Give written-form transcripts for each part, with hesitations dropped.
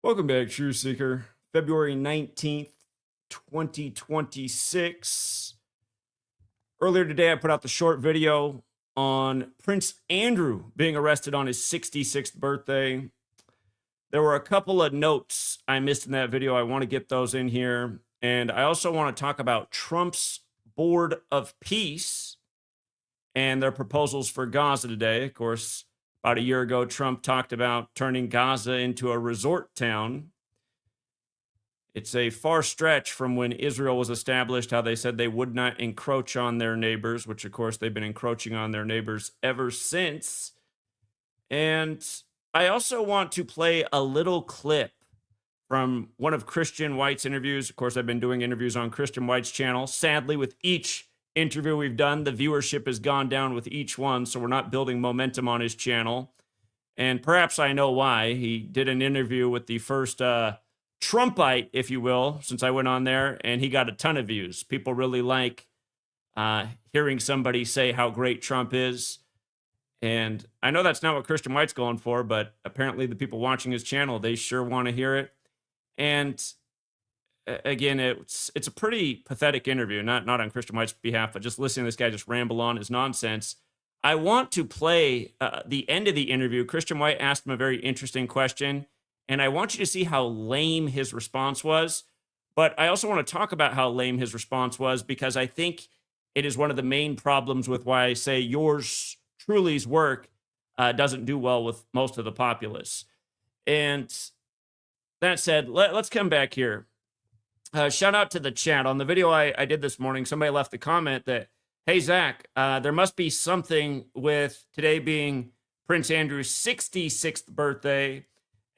Welcome back, Truth Seeker. February 19th, 2026. Earlier today, I put out the short video on Prince Andrew being arrested on his 66th birthday. There were a couple of notes I missed in that video. I want to get those in here. And I also want to talk about Trump's Board of Peace and their proposals for Gaza today. Of course, about a year ago, Trump talked about turning Gaza into a resort town. It's a far stretch from when Israel was established, how they said they would not encroach on their neighbors, which, of course, they've been encroaching on their neighbors ever since. And I also want to play a little clip from one of Christian White's interviews. Of course, I've been doing interviews on Christian White's channel. Sadly, with each interview we've done, the viewership has gone down with each one, so we're not building momentum on his channel. And perhaps I know why. He did an interview with the first Trumpite, if you will, since I went on there, and he got a ton of views. People really like hearing somebody say how great Trump is. And I know that's not what Christian White's going for, but apparently the people watching his channel, they sure want to hear it. And again, it's a pretty pathetic interview, not on Christian White's behalf, but just listening to this guy just ramble on his nonsense. I want to play the end of the interview. Christian White asked him a very interesting question, and I want you to see how lame his response was. But I also want to talk about how lame his response was, because I think it is one of the main problems with why I say yours truly's work doesn't do well with most of the populace. And that said, let's come back here. Shout out to the chat. On the video I did this morning, somebody left a comment that, hey, Zach, there must be something with today being Prince Andrew's 66th birthday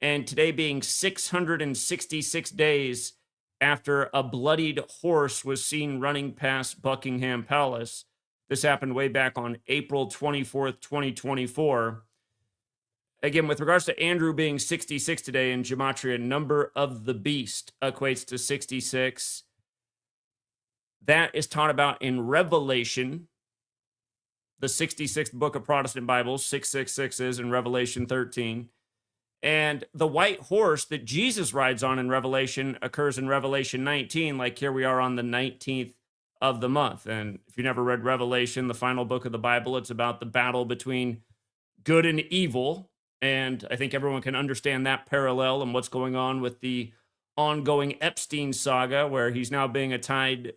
and today being 666 days after a bloodied horse was seen running past Buckingham Palace. This happened way back on April 24th, 2024. Again, with regards to Andrew being 66 today in Gematria, number of the beast equates to 66. That is taught about in Revelation, the 66th book of Protestant Bibles. 666 is in Revelation 13. And the white horse that Jesus rides on in Revelation occurs in Revelation 19, like here we are on the 19th of the month. And if you never read Revelation, the final book of the Bible, it's about the battle between good and evil. And I think everyone can understand that parallel and what's going on with the ongoing Epstein saga, where he's now being tied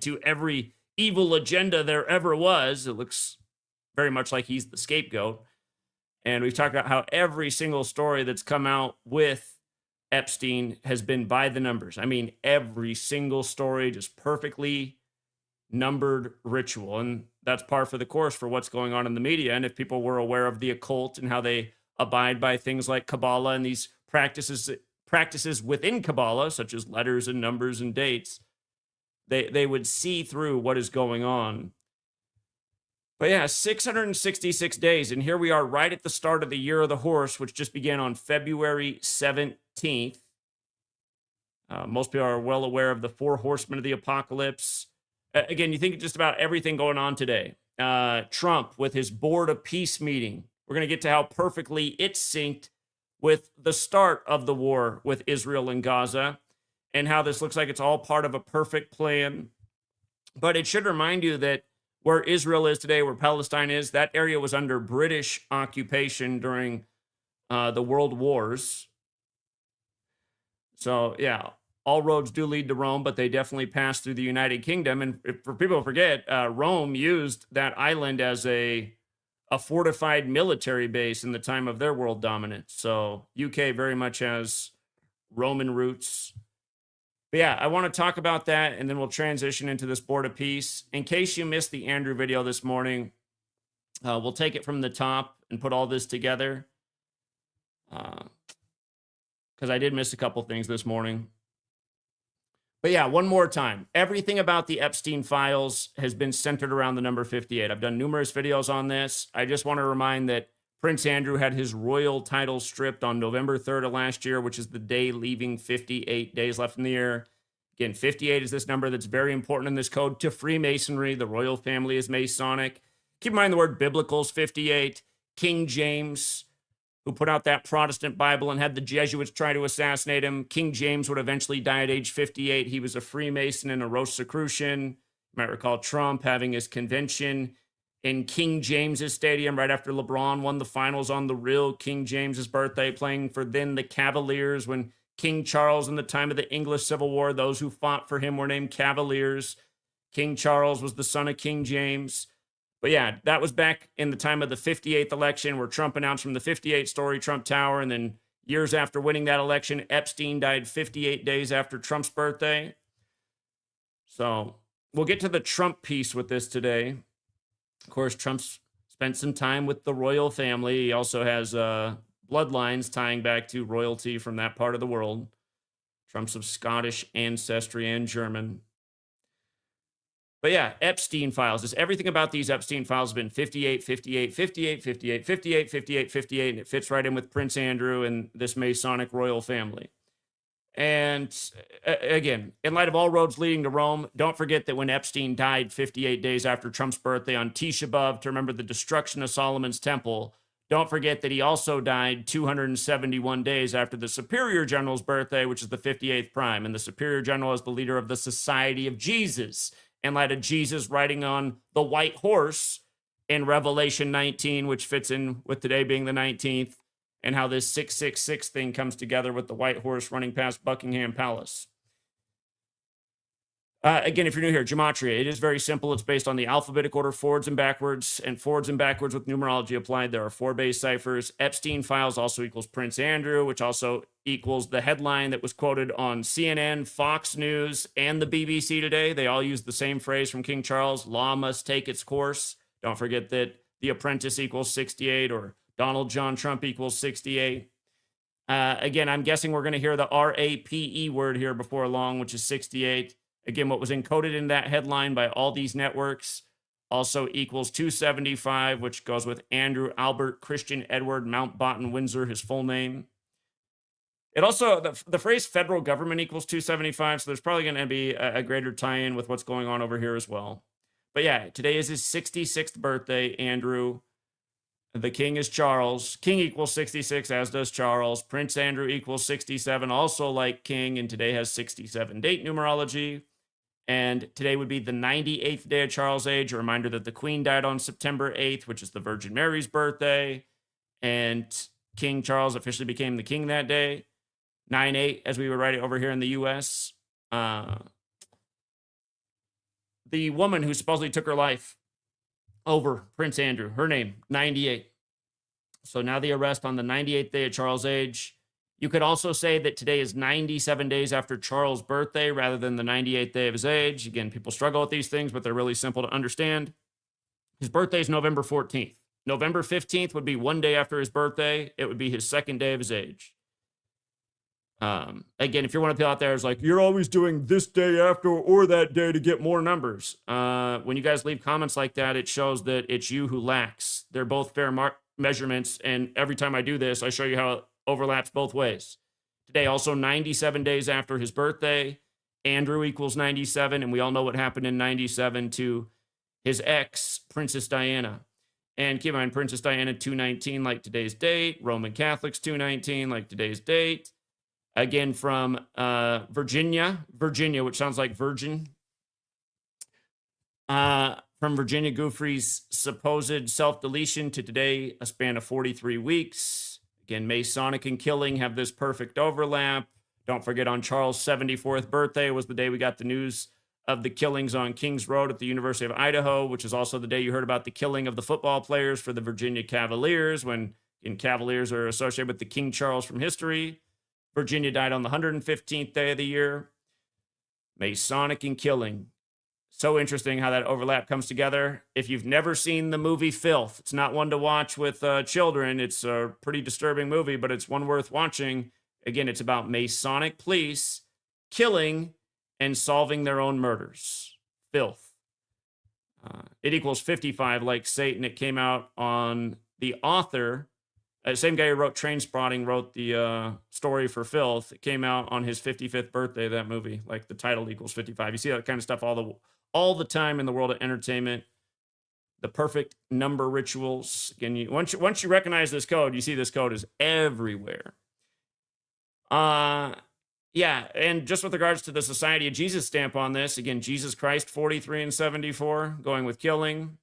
to every evil agenda there ever was. It looks very much like he's the scapegoat. And we've talked about how every single story that's come out with Epstein has been by the numbers. I mean, every single story, just perfectly numbered ritual. And that's par for the course for what's going on in the media. And if people were aware of the occult and how they abide by things like Kabbalah and these practices within Kabbalah, such as letters and numbers and dates, they would see through what is going on. But yeah, 666 days. And here we are right at the start of the Year of the Horse, which just began on February 17th. Most people are well aware of the four horsemen of the apocalypse. Again, you think just about everything going on today. Trump with his Board of Peace meeting. We're going to get to how perfectly it's synced with the start of the war with Israel and Gaza, and how this looks like it's all part of a perfect plan. But it should remind you that where Israel is today, where Palestine is, that area was under British occupation during the World Wars. So, yeah, all roads do lead to Rome, but they definitely pass through the United Kingdom. And for people to forget, Rome used that island as a fortified military base in the time of their world dominance. So UK very much has Roman roots. But yeah, I want to talk about that, and then we'll transition into this Board of Peace. In case you missed the Andrew video this morning, we'll take it from the top and put all this together. Because I did miss a couple things this morning. But yeah, one more time. Everything about the Epstein files has been centered around the number 58. I've done numerous videos on this. I just want to remind that Prince Andrew had his royal title stripped on November 3rd of last year, which is the day leaving 58 days left in the year. Again, 58 is this number that's very important in this code to Freemasonry. The royal family is Masonic. Keep in mind the word biblical is 58. King James, who put out that Protestant Bible and had the Jesuits try to assassinate him. King James would eventually die at age 58. He was a Freemason and a Rosicrucian. You might recall Trump having his convention in King James's Stadium right after LeBron won the finals on the real King James's birthday, playing for then the Cavaliers when King Charles in the time of the English Civil War, those who fought for him were named Cavaliers. King Charles was the son of King James. But yeah, that was back in the time of the 58th election where Trump announced from the 58-story Trump Tower. And then years after winning that election, Epstein died 58 days after Trump's birthday. So we'll get to the Trump piece with this today. Of course, Trump's spent some time with the royal family. He also has bloodlines tying back to royalty from that part of the world. Trump's of Scottish ancestry and German. But yeah, Epstein files. Just everything about these Epstein files has been 58, 58, 58, 58, 58, 58, 58, and it fits right in with Prince Andrew and this Masonic royal family. And again, in light of all roads leading to Rome, don't forget that when Epstein died 58 days after Trump's birthday on Tisha B'Av to remember the destruction of Solomon's temple, don't forget that he also died 271 days after the Superior General's birthday, which is the 58th prime. And the Superior General is the leader of the Society of Jesus, in light of Jesus riding on the white horse in Revelation 19, which fits in with today being the 19th, and how this 666 thing comes together with the white horse running past Buckingham Palace. Again, if you're new here, Gematria, it is very simple. It's based on the alphabetic order forwards and backwards with numerology applied. There are 4 base ciphers. Epstein files also equals Prince Andrew, which also equals the headline that was quoted on CNN, Fox News, and the BBC today. They all use the same phrase from King Charles, law must take its course. Don't forget that The Apprentice equals 68 or Donald John Trump equals 68. Again, I'm guessing we're going to hear the RAPE word here before long, which is 68. Again, what was encoded in that headline by all these networks also equals 275, which goes with Andrew Albert Christian Edward Mountbatten Windsor, his full name. It also, the phrase federal government equals 275, so there's probably going to be a greater tie-in with what's going on over here as well. But yeah, today is his 66th birthday, Andrew. The king is Charles. King equals 66, as does Charles. Prince Andrew equals 67, also like king, and today has 67 date numerology. And today would be the 98th day of Charles' age. A reminder that the Queen died on September 8th, which is the Virgin Mary's birthday. And King Charles officially became the king that day. 9/8, as we would write it over here in the U.S. The woman who supposedly took her life over Prince Andrew, her name, 98. So now the arrest on the 98th day of Charles' age. You could also say that today is 97 days after Charles' birthday rather than the 98th day of his age. Again, people struggle with these things, but they're really simple to understand. His birthday is November 14th. November 15th would be one day after his birthday. It would be his second day of his age. Again, if you're one of the people out there who's like, you're always doing this day after or that day to get more numbers. When you guys leave comments like that, it shows that it's you who lacks. They're both fair measurements, and every time I do this, I show you how it overlaps both ways. Today, also 97 days after his birthday, Andrew equals 97, and we all know what happened in 97 to his ex, Princess Diana. And keep in mind, Princess Diana, 219, like today's date. Roman Catholics, 219, like today's date. Again, from Virginia, which sounds like virgin. From Virginia Giuffre's supposed self-deletion to today, a span of 43 weeks. Again, Masonic and killing have this perfect overlap. Don't forget, on Charles' 74th birthday was the day we got the news of the killings on Kings Road at the University of Idaho, which is also the day you heard about the killing of the football players for the Virginia Cavaliers, when Cavaliers are associated with the King Charles from history. Virginia died on the 115th day of the year. Masonic and killing. So interesting how that overlap comes together. If you've never seen the movie Filth, it's not one to watch with children. It's a pretty disturbing movie, but it's one worth watching. Again, it's about Masonic police killing and solving their own murders. Filth. It equals 55, like Satan. It came out on the author. Same guy who wrote Trainspotting wrote the story for Filth. It came out on his 55th birthday, that movie. Like the title equals 55. You see that kind of stuff all the time in the world of entertainment. the perfect number rituals. Again, once you recognize this code, you see this code is everywhere. Yeah, and just with regards to the Society of Jesus stamp on this, again, Jesus Christ 43 and 74, going with killing.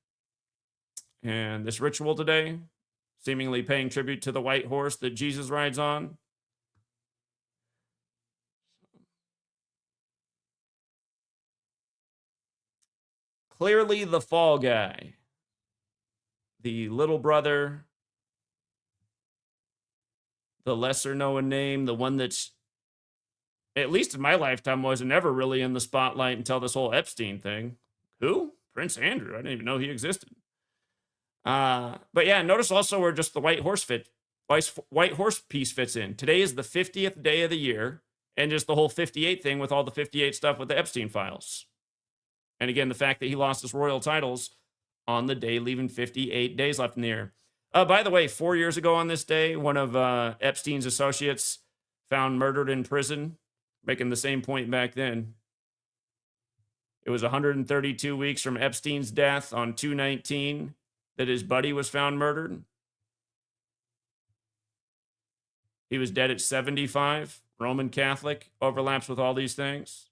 And this ritual today, seemingly paying tribute to the white horse that Jesus rides on. Clearly the fall guy, the little brother, the lesser known name, the one that's, at least in my lifetime, wasn't ever really in the spotlight until this whole Epstein thing. Who? Prince Andrew. I didn't even know he existed. But yeah, notice also where just the white horse piece fits in. Today is the 50th day of the year, and just the whole 58 thing with all the 58 stuff with the Epstein files. And again, the fact that he lost his royal titles on the day, leaving 58 days left in the year. By the way, 4 years ago on this day, one of Epstein's associates found murdered in prison, making the same point back then. It was 132 weeks from Epstein's death on 2/19 that his buddy was found murdered. He was dead at 75, Roman Catholic, overlaps with all these things.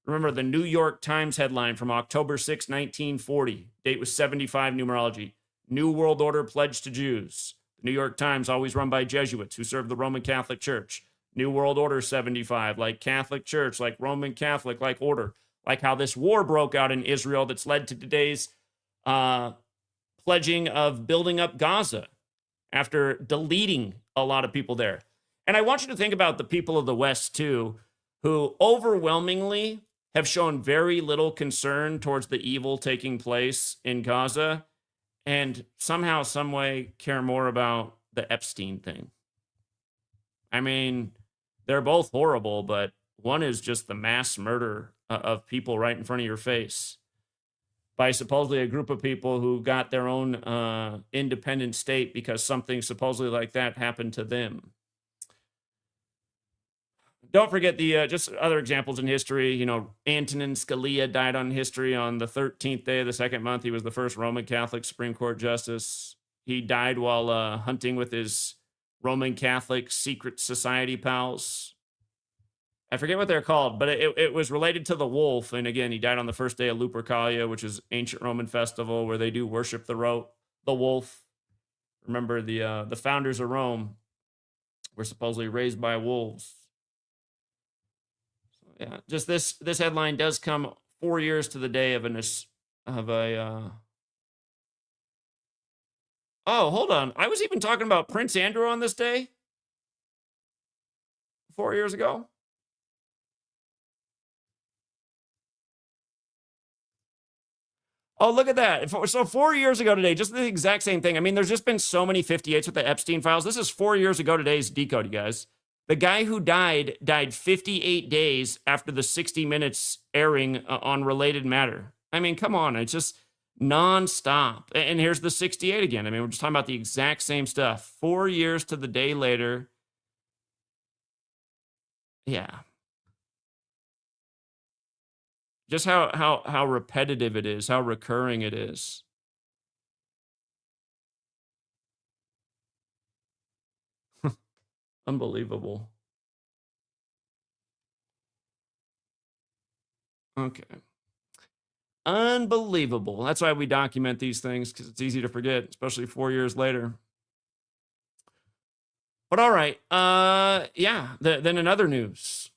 Remember the New York Times headline from October 6, 1940. Date was 75, numerology. New World Order pledge to Jews. The New York Times, always run by Jesuits who serve the Roman Catholic Church. New World Order 75, like Catholic Church, like Roman Catholic, like order. Like how this war broke out in Israel that's led to today's pledging of building up Gaza after deleting a lot of people there. And I want you to think about the people of the West, too, who overwhelmingly have shown very little concern towards the evil taking place in Gaza and somehow, some way care more about the Epstein thing. I mean, they're both horrible, but one is just the mass murder of people right in front of your face by supposedly a group of people who got their own independent state because something supposedly like that happened to them. Don't forget the just other examples in history. You know, Antonin Scalia died on history on the 13th day of the second month. He was the first Roman Catholic Supreme Court justice. He died while hunting with his Roman Catholic secret society pals. I forget what they're called, but it was related to the wolf. And again, he died on the first day of Lupercalia, which is ancient Roman festival where they do worship the wolf. Remember, the founders of Rome were supposedly raised by wolves. Yeah, just this headline does come 4 years to the day of Oh, hold on. I was even talking about Prince Andrew on this day 4 years ago. Oh, look at that. So 4 years ago today, just the exact same thing. I mean, there's just been so many 58s with the Epstein files. This is 4 years ago today's decode, you guys. The guy who died 58 days after the 60 Minutes airing on related matter. I mean, come on. It's just nonstop. And here's the 68 again. I mean, we're just talking about the exact same stuff. 4 years to the day later. Yeah. Just how repetitive it is, how recurring it is. Unbelievable. Okay. Unbelievable. That's why we document these things, because it's easy to forget, especially 4 years later. But all right. Yeah. Then in other news,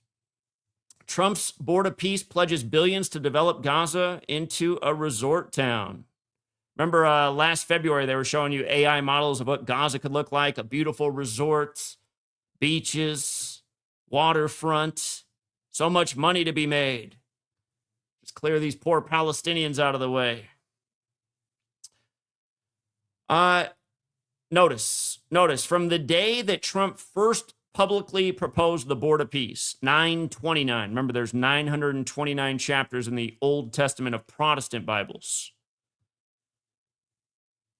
Trump's Board of Peace pledges billions to develop Gaza into a resort town. Remember last February, they were showing you AI models of what Gaza could look like, a beautiful resort, beaches, waterfront, so much money to be made. Just clear these poor Palestinians out of the way. Notice, from the day that Trump first publicly proposed the Board of Peace, 929. Remember, there's 929 chapters in the Old Testament of Protestant Bibles.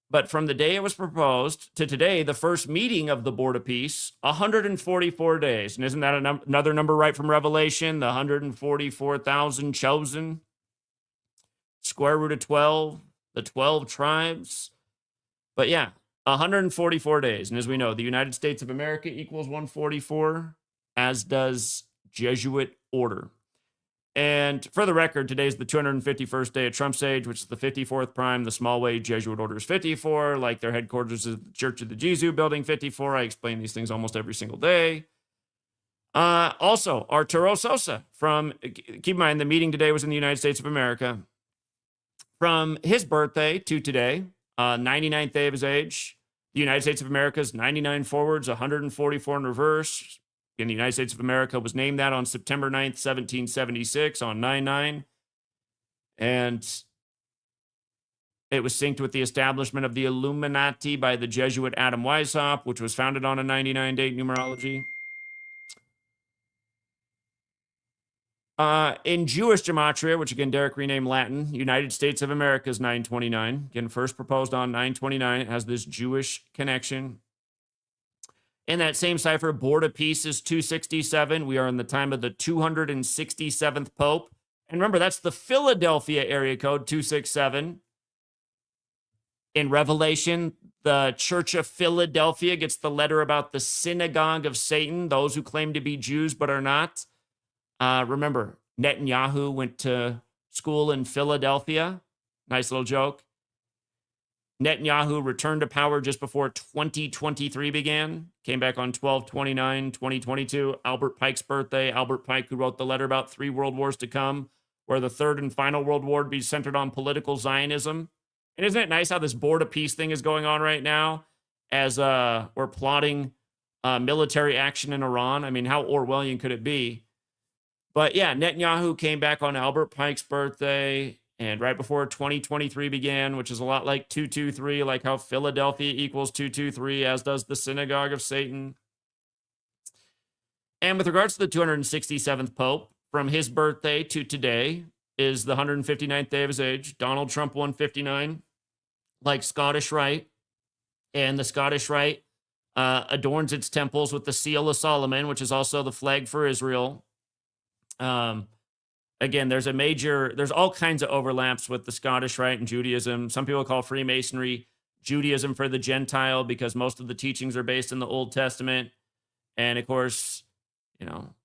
But from the day it was proposed to today, the first meeting of the Board of Peace, 144 days. And isn't that another number right from Revelation, the 144,000 chosen? square root of 12, the 12 tribes. But yeah, 144 days. And as we know, the United States of America equals 144, as does Jesuit order. And for the record, today is the 251st day of Trump's age, which is the 54th prime. The small way Jesuit order is 54, like their headquarters is the Church of the Jesu building 54. I explain these things almost every single day. Also, Arturo Sosa keep in mind, the meeting today was in the United States of America. From his birthday to today, 99th day of his age, the United States of America's 99 forwards, 144 in reverse. In the United States of America was named that on September 9th, 1776, on 9/9. And it was synced with the establishment of the Illuminati by the Jesuit Adam Weishaupt, which was founded on a 99-date numerology. In Jewish gematria, which again, Derek renamed Latin, United States of America is 929. Again, first proposed on 929. It has this Jewish connection. In that same cipher, Board of Peace is 267. We are in the time of the 267th Pope. And remember, that's the Philadelphia area code, 267. In Revelation, the Church of Philadelphia gets the letter about the synagogue of Satan, those who claim to be Jews but are not. Remember, Netanyahu went to school in Philadelphia. Nice little joke. Netanyahu returned to power just before 2023 began. Came back on 12/29/2022. Albert Pike's birthday. Albert Pike, who wrote the letter about 3 world wars to come, where the third and final world war would be centered on political Zionism. And isn't it nice how this Board of Peace thing is going on right now as we're plotting military action in Iran? I mean, how Orwellian could it be? But yeah, Netanyahu came back on Albert Pike's birthday and right before 2023 began, which is a lot like 223, like how Philadelphia equals 223, as does the synagogue of Satan. And with regards to the 267th Pope, from his birthday to today is the 159th day of his age. Donald Trump 159, like Scottish Rite. And the Scottish Rite adorns its temples with the Seal of Solomon, which is also the flag for Israel. Again, there's all kinds of overlaps with the Scottish Rite and Judaism. Some people call Freemasonry Judaism for the Gentile because most of the teachings are based in the Old Testament. And of course,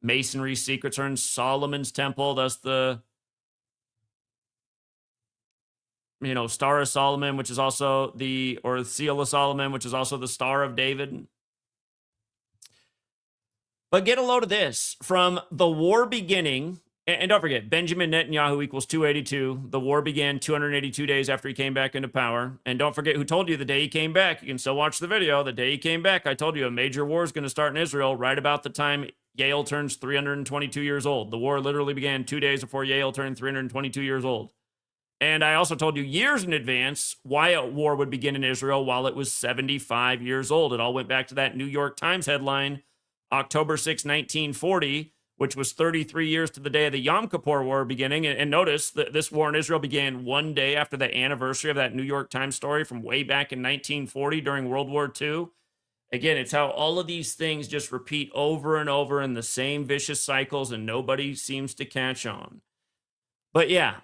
Masonry secrets are in Solomon's temple. Thus the, Star of Solomon, which is also the Seal of Solomon, which is also the Star of David. But get a load of this. From the war beginning, and don't forget, Benjamin Netanyahu equals 282. The war began 282 days after he came back into power. And don't forget who told you the day he came back. You can still watch the video. The day he came back, I told you a major war is going to start in Israel right about the time Yale turns 322 years old. The war literally began 2 days before Yale turned 322 years old. And I also told you years in advance why a war would begin in Israel while it was 75 years old. It all went back to that New York Times headline, October 6, 1940, which was 33 years to the day of the Yom Kippur War beginning. And notice that this war in Israel began one day after the anniversary of that New York Times story from way back in 1940 during World War II. Again, it's how all of these things just repeat over and over in the same vicious cycles, and nobody seems to catch on. But yeah,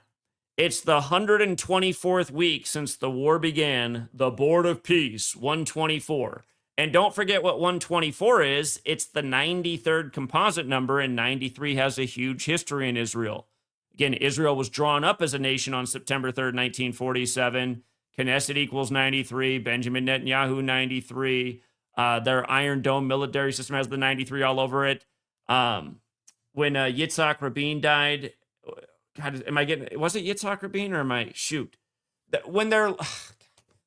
it's the 124th week since the war began, the Board of Peace, 124. And don't forget what 124 is. It's the 93rd composite number, and 93 has a huge history in Israel. Again, Israel was drawn up as a nation on September 3rd, 1947. Knesset equals 93. Benjamin Netanyahu, 93. Their Iron Dome military system has the 93 all over it. When Yitzhak Rabin died, God, was it Yitzhak Rabin or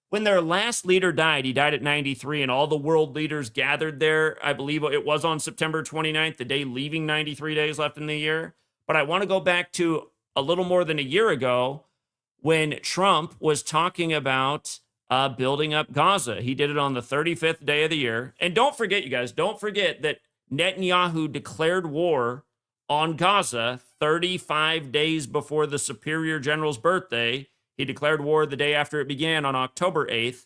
when their last leader died, he died at 93, and all the world leaders gathered there. I believe it was on September 29th, the day leaving 93 days left in the year. But I want to go back to a little more than a year ago when Trump was talking about building up Gaza. He did it on the 35th day of the year. And don't forget, you guys, don't forget that Netanyahu declared war on Gaza 35 days before the Superior General's birthday. He declared war the day after it began on October 8th.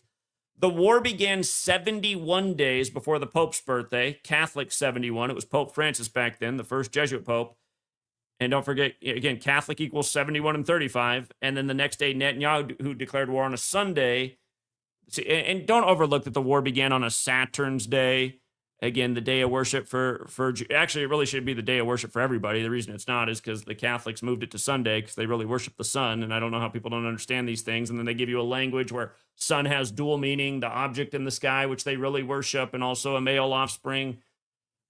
The war began 71 days before the Pope's birthday, Catholic 71. It was Pope Francis back then, the first Jesuit Pope. And don't forget, again, Catholic equals 71 and 35. And then the next day, Netanyahu, who declared war on a Sunday. See, and don't overlook that the war began on a Saturn's day. Again, the day of worship for actually, it really should be the day of worship for everybody. The reason it's not is because the Catholics moved it to Sunday because they really worship the sun. And I don't know how people don't understand these things. And then they give you a language where sun has dual meaning, the object in the sky, which they really worship, and also a male offspring.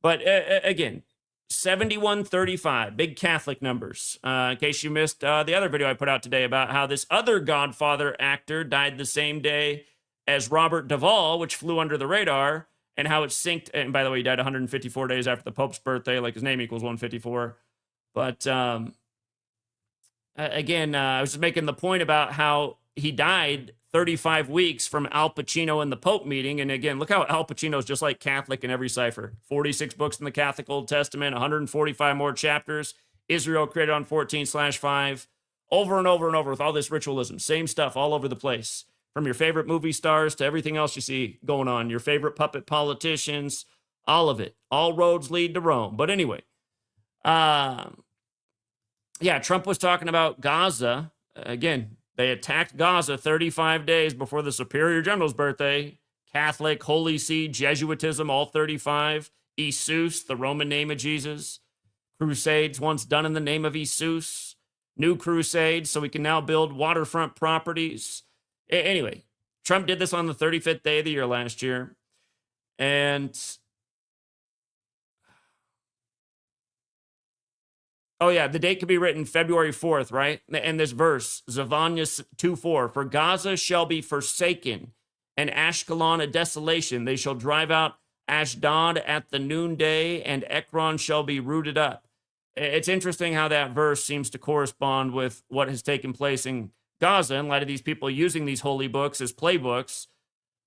But again, 7135, big Catholic numbers. In case you missed the other video I put out today about how this other Godfather actor died the same day as Robert Duvall, which flew under the radar, and how it synced. And by the way, he died 154 days after the Pope's birthday, like his name equals 154. But again, I was just making the point about how he died 35 weeks from Al Pacino and the Pope meeting. And again, look how Al Pacino is just like Catholic in every cipher. 46 books in the Catholic Old Testament, 145 more chapters. Israel created on 14/5. Over and over and over with all this ritualism. Same stuff all over the place. From your favorite movie stars to everything else you see going on. Your favorite puppet politicians. All of it. All roads lead to Rome. But anyway. Yeah, Trump was talking about Gaza. Again, they attacked Gaza 35 days before the Superior General's birthday. Catholic, Holy See, Jesuitism, all 35. Jesus, the Roman name of Jesus. Crusades once done in the name of Jesus. New crusades, so we can now build waterfront properties. Anyway, Trump did this on the 35th day of the year last year. And oh, yeah, the date could be written February 4th, right? And this verse, Zephaniah 2:4, for Gaza shall be forsaken, and Ashkelon a desolation. They shall drive out Ashdod at the noonday, and Ekron shall be rooted up. It's interesting how that verse seems to correspond with what has taken place in Gaza in light of these people using these holy books as playbooks.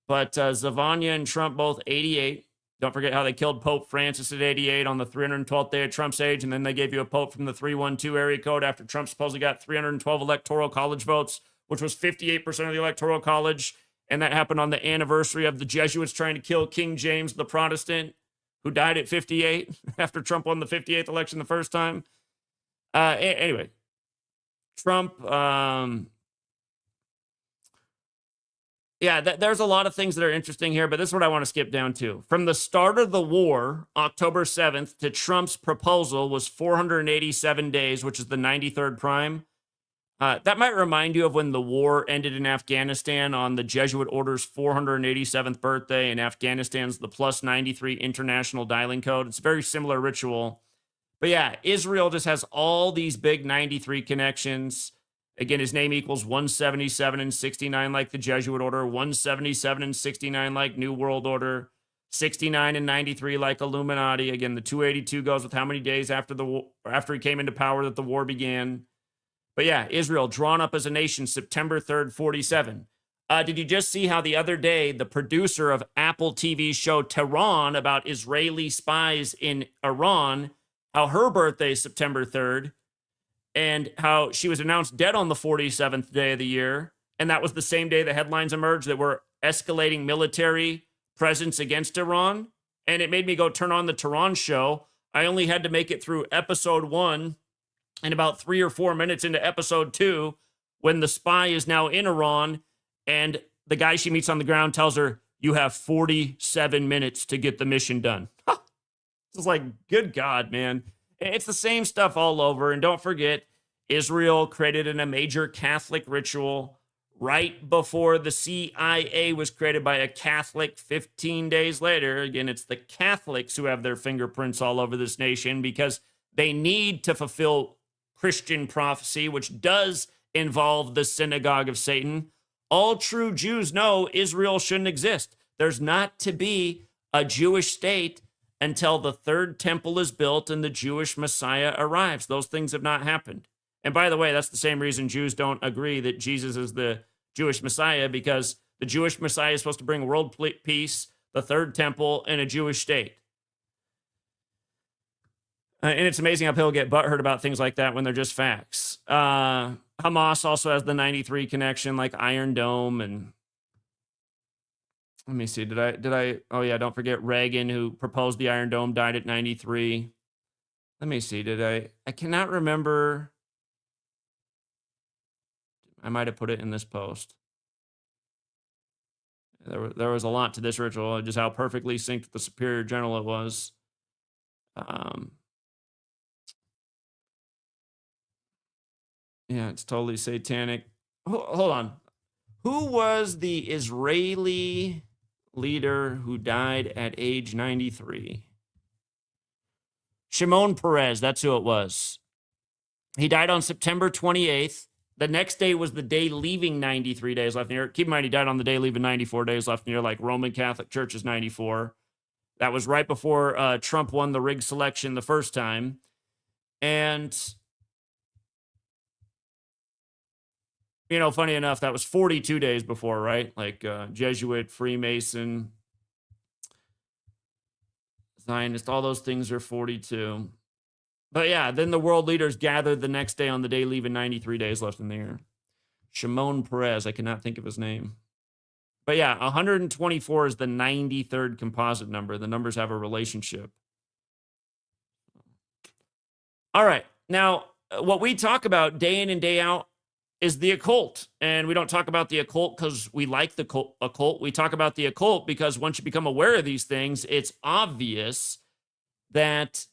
But Zephaniah and Trump both 88. Don't forget how they killed Pope Francis at 88 on the 312th day of Trump's age, and then they gave you a pope from the 312 area code after Trump supposedly got 312 electoral college votes, which was 58% of the electoral college, and that happened on the anniversary of the Jesuits trying to kill King James the Protestant, who died at 58 after Trump won the 58th election the first time. Anyway, Trump... Yeah, there's a lot of things that are interesting here, but this is what I want to skip down to. From the start of the war, October 7th, to Trump's proposal was 487 days, which is the 93rd prime. That might remind you of when the war ended in Afghanistan on the Jesuit order's 487th birthday, and Afghanistan's the plus 93 international dialing code. It's a very similar ritual. But yeah, Israel just has all these big 93 connections. Again, his name equals 177 and 69 like the Jesuit order, 177 and 69 like New World Order, 69 and 93 like Illuminati. Again, the 282 goes with how many days after he came into power that the war began. But yeah, Israel drawn up as a nation September 3rd, 47. Did you just see how the other day the producer of Apple TV show Tehran about Israeli spies in Iran, how her birthday is September 3rd, and how she was announced dead on the 47th day of the year. And that was the same day the headlines emerged that were escalating military presence against Iran. And it made me go turn on the Tehran show. I only had to make it through episode 1 and about 3 or 4 minutes into episode 2 when the spy is now in Iran and the guy she meets on the ground tells her, you have 47 minutes to get the mission done. It's like, good God, man. It's the same stuff all over. And don't forget, Israel created a major Catholic ritual right before the CIA was created by a Catholic 15 days later. Again, it's the Catholics who have their fingerprints all over this nation because they need to fulfill Christian prophecy, which does involve the synagogue of Satan. All true Jews know Israel shouldn't exist. There's not to be a Jewish state until the third temple is built and the Jewish Messiah arrives. Those things have not happened. And by the way, that's the same reason Jews don't agree that Jesus is the Jewish Messiah, because the Jewish Messiah is supposed to bring world peace, the third temple, and a Jewish state. And it's amazing how people get butthurt about things like that when they're just facts. Hamas also has the 93 connection, like Iron Dome, and let me see. Did I? Oh yeah, don't forget Reagan, who proposed the Iron Dome, died at 93. Let me see. Did I cannot remember. I might have put it in this post. There was a lot to this ritual, just how perfectly synced with the superior general it was. Yeah, it's totally satanic. Hold on. Who was the Israeli leader who died at age 93? Shimon Peres, that's who it was. He died on September 28th. The next day was the day leaving 93 days left in the year. Keep in mind, he died on the day leaving 94 days left in the year, like Roman Catholic Church is 94. That was right before Trump won the rigged selection the first time. And, you know, funny enough, that was 42 days before, right? Like Jesuit, Freemason, Zionist, all those things are 42. But yeah, then the world leaders gathered the next day on the day leaving 93 days left in the year. Shimon Peres, I cannot think of his name. But yeah, 124 is the 93rd composite number. The numbers have a relationship. All right. Now, what we talk about day in and day out is the occult. And we don't talk about the occult because we like the occult. We talk about the occult because once you become aware of these things, it's obvious that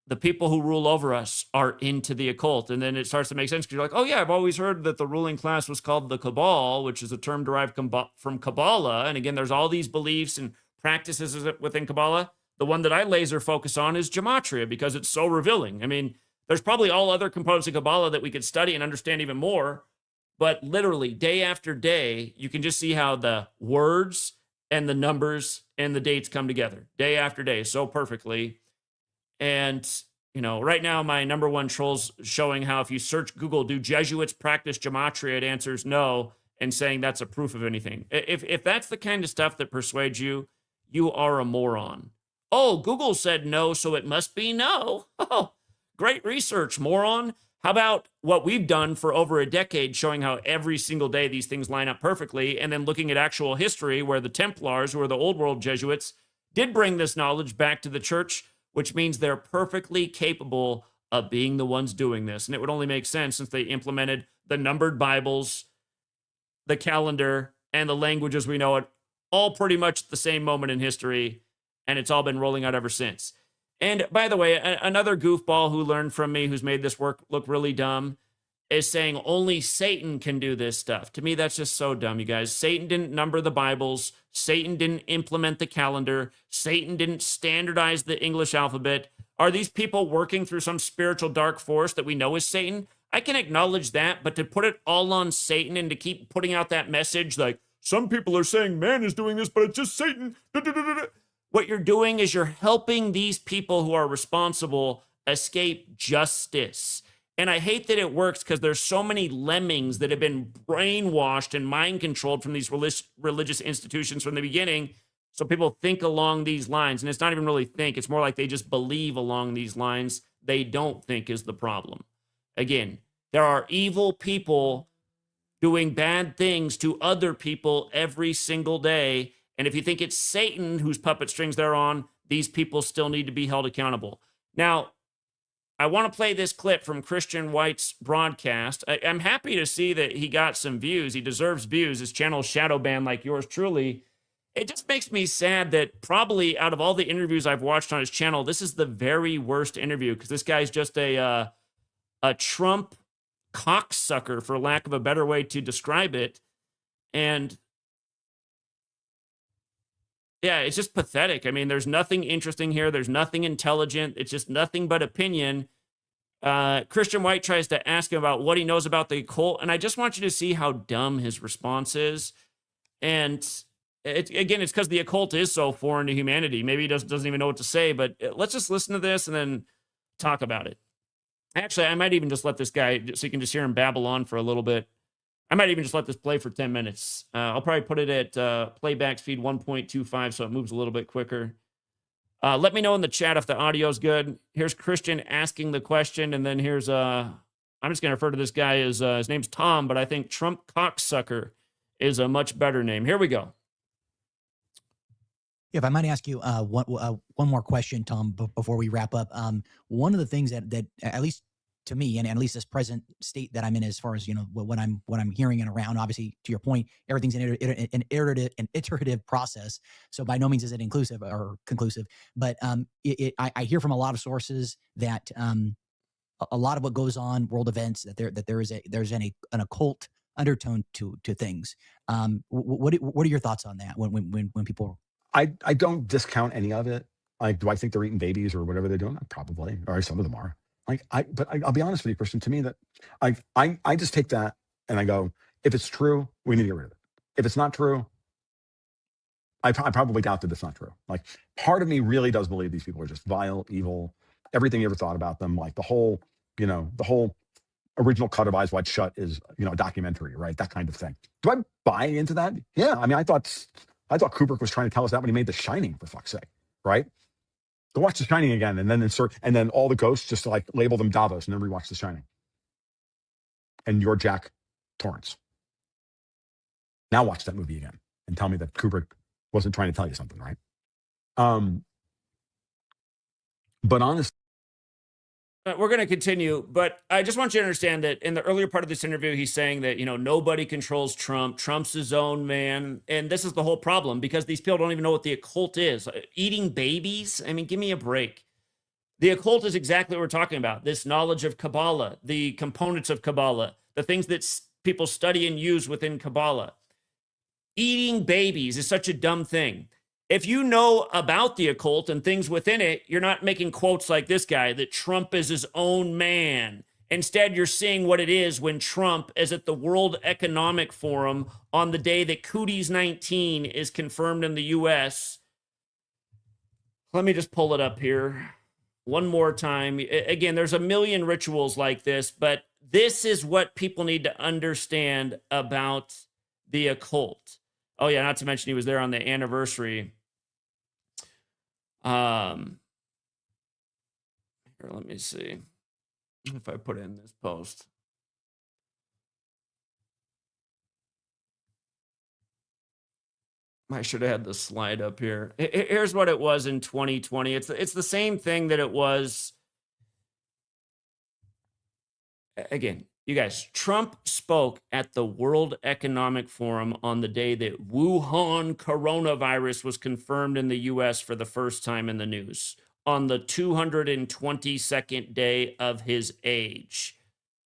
the people who rule over us are into the occult. And then it starts to make sense because you're like, oh yeah, I've always heard that the ruling class was called the cabal, which is a term derived from Kabbalah. And again, there's all these beliefs and practices within Kabbalah. The one that I laser focus on is gematria because it's so revealing. I mean, there's probably all other components of Kabbalah that we could study and understand even more. But literally day after day, you can just see how the words and the numbers and the dates come together day after day so perfectly. And, you know, right now, my number one troll's showing how if you search Google, do Jesuits practice gematria, it answers no, and saying that's a proof of anything. If that's the kind of stuff that persuades you, you are a moron. Oh, Google said no, so it must be no. Oh, great research, moron. How about what we've done for over a decade, showing how every single day these things line up perfectly, and then looking at actual history where the Templars, who are the old world Jesuits, did bring this knowledge back to the church, which means they're perfectly capable of being the ones doing this. And it would only make sense since they implemented the numbered Bibles, the calendar, and the languages we know it, all pretty much at the same moment in history, and it's all been rolling out ever since. And by the way, another goofball who learned from me, who's made this work look really dumb, is saying only Satan can do this stuff. To me, that's just so dumb, you guys. Satan didn't number the Bibles. Satan didn't implement the calendar. Satan didn't standardize the English alphabet. Are these people working through some spiritual dark force that we know is Satan? I can acknowledge that, but to put it all on Satan and to keep putting out that message like, some people are saying man is doing this, but it's just Satan. What you're doing is you're helping these people who are responsible escape justice. And I hate that it works because there's so many lemmings that have been brainwashed and mind controlled from these religious institutions from the beginning. So people think along these lines. And it's not even really think. It's more like they just believe along these lines. They don't think is the problem. Again, there are evil people doing bad things to other people every single day. And if you think it's Satan whose puppet strings they're on, these people still need to be held accountable. Now, I want to play this clip from Christian White's broadcast. I'm happy to see that he got some views. He deserves views. His channel is shadow banned like yours truly. It just makes me sad that probably out of all the interviews I've watched on his channel, this is the very worst interview because this guy's just a Trump cocksucker, for lack of a better way to describe it. And yeah, it's just pathetic. I mean, there's nothing interesting here. There's nothing intelligent. It's just nothing but opinion. Christian White tries to ask him about what he knows about the occult, and I just want you to see how dumb his response is. And again, it's because the occult is so foreign to humanity. Maybe he doesn't even know what to say, but let's just listen to this and then talk about it. Actually, I might even just let this guy, so you can just hear him babble on for a little bit. I might even just let this play for 10 minutes. I'll probably put it at playback speed 1.25 so it moves a little bit quicker. Let me know in the chat if the audio's good. Here's Christian asking the question, and then here's, I'm just going to refer to this guy as, his name's Tom, but I think Trump Cocksucker is a much better name. Here we go. If I might ask you one more question, Tom, before we wrap up. One of the things that at least to me, and at least this present state that I'm in, as far as what I'm hearing and around. Obviously, to your point, everything's an iterative process. So by no means is it inclusive or conclusive. But I hear from a lot of sources that a lot of what goes on, world events, that there's an occult undertone to things. What are your thoughts on that when people? I don't discount any of it. Like, do I think they're eating babies or whatever they're doing? Probably, or some of them are. I'll be honest with you, Christian. To me, that I just take that and I go, if it's true, we need to get rid of it. If it's not true, I probably doubt that it's not true. Like, part of me really does believe these people are just vile, evil. Everything you ever thought about them, like the whole original Cut of Eyes Wide Shut is, a documentary, right? That kind of thing. Do I buy into that? Yeah. I mean, I thought Kubrick was trying to tell us that when he made The Shining, for fuck's sake, right? Go watch The Shining again, and then all the ghosts just like label them Davos, and then rewatch The Shining. And you're Jack Torrance. Now watch that movie again and tell me that Kubrick wasn't trying to tell you something, right? But honestly, we're going to continue, but I just want you to understand that in the earlier part of this interview, he's saying that, nobody controls Trump. Trump's his own man. And this is the whole problem, because these people don't even know what the occult is. Eating babies? I mean, give me a break. The occult is exactly what we're talking about. This knowledge of Kabbalah, the components of Kabbalah, the things that people study and use within Kabbalah. Eating babies is such a dumb thing. If you know about the occult and things within it, you're not making quotes like this guy, that Trump is his own man. Instead, you're seeing what it is when Trump is at the World Economic Forum on the day that Cooties 19 is confirmed in the U.S. Let me just pull it up here one more time. Again, there's a million rituals like this, but this is what people need to understand about the occult. Oh, yeah, not to mention he was there on the anniversary. Here, let me see if I put in this post. I should have had the slide up here. Here's what it was in 2020. It's the same thing that it was. Again, you guys, Trump spoke at the World Economic Forum on the day that Wuhan coronavirus was confirmed in the U.S. for the first time in the news, on the 222nd day of his age.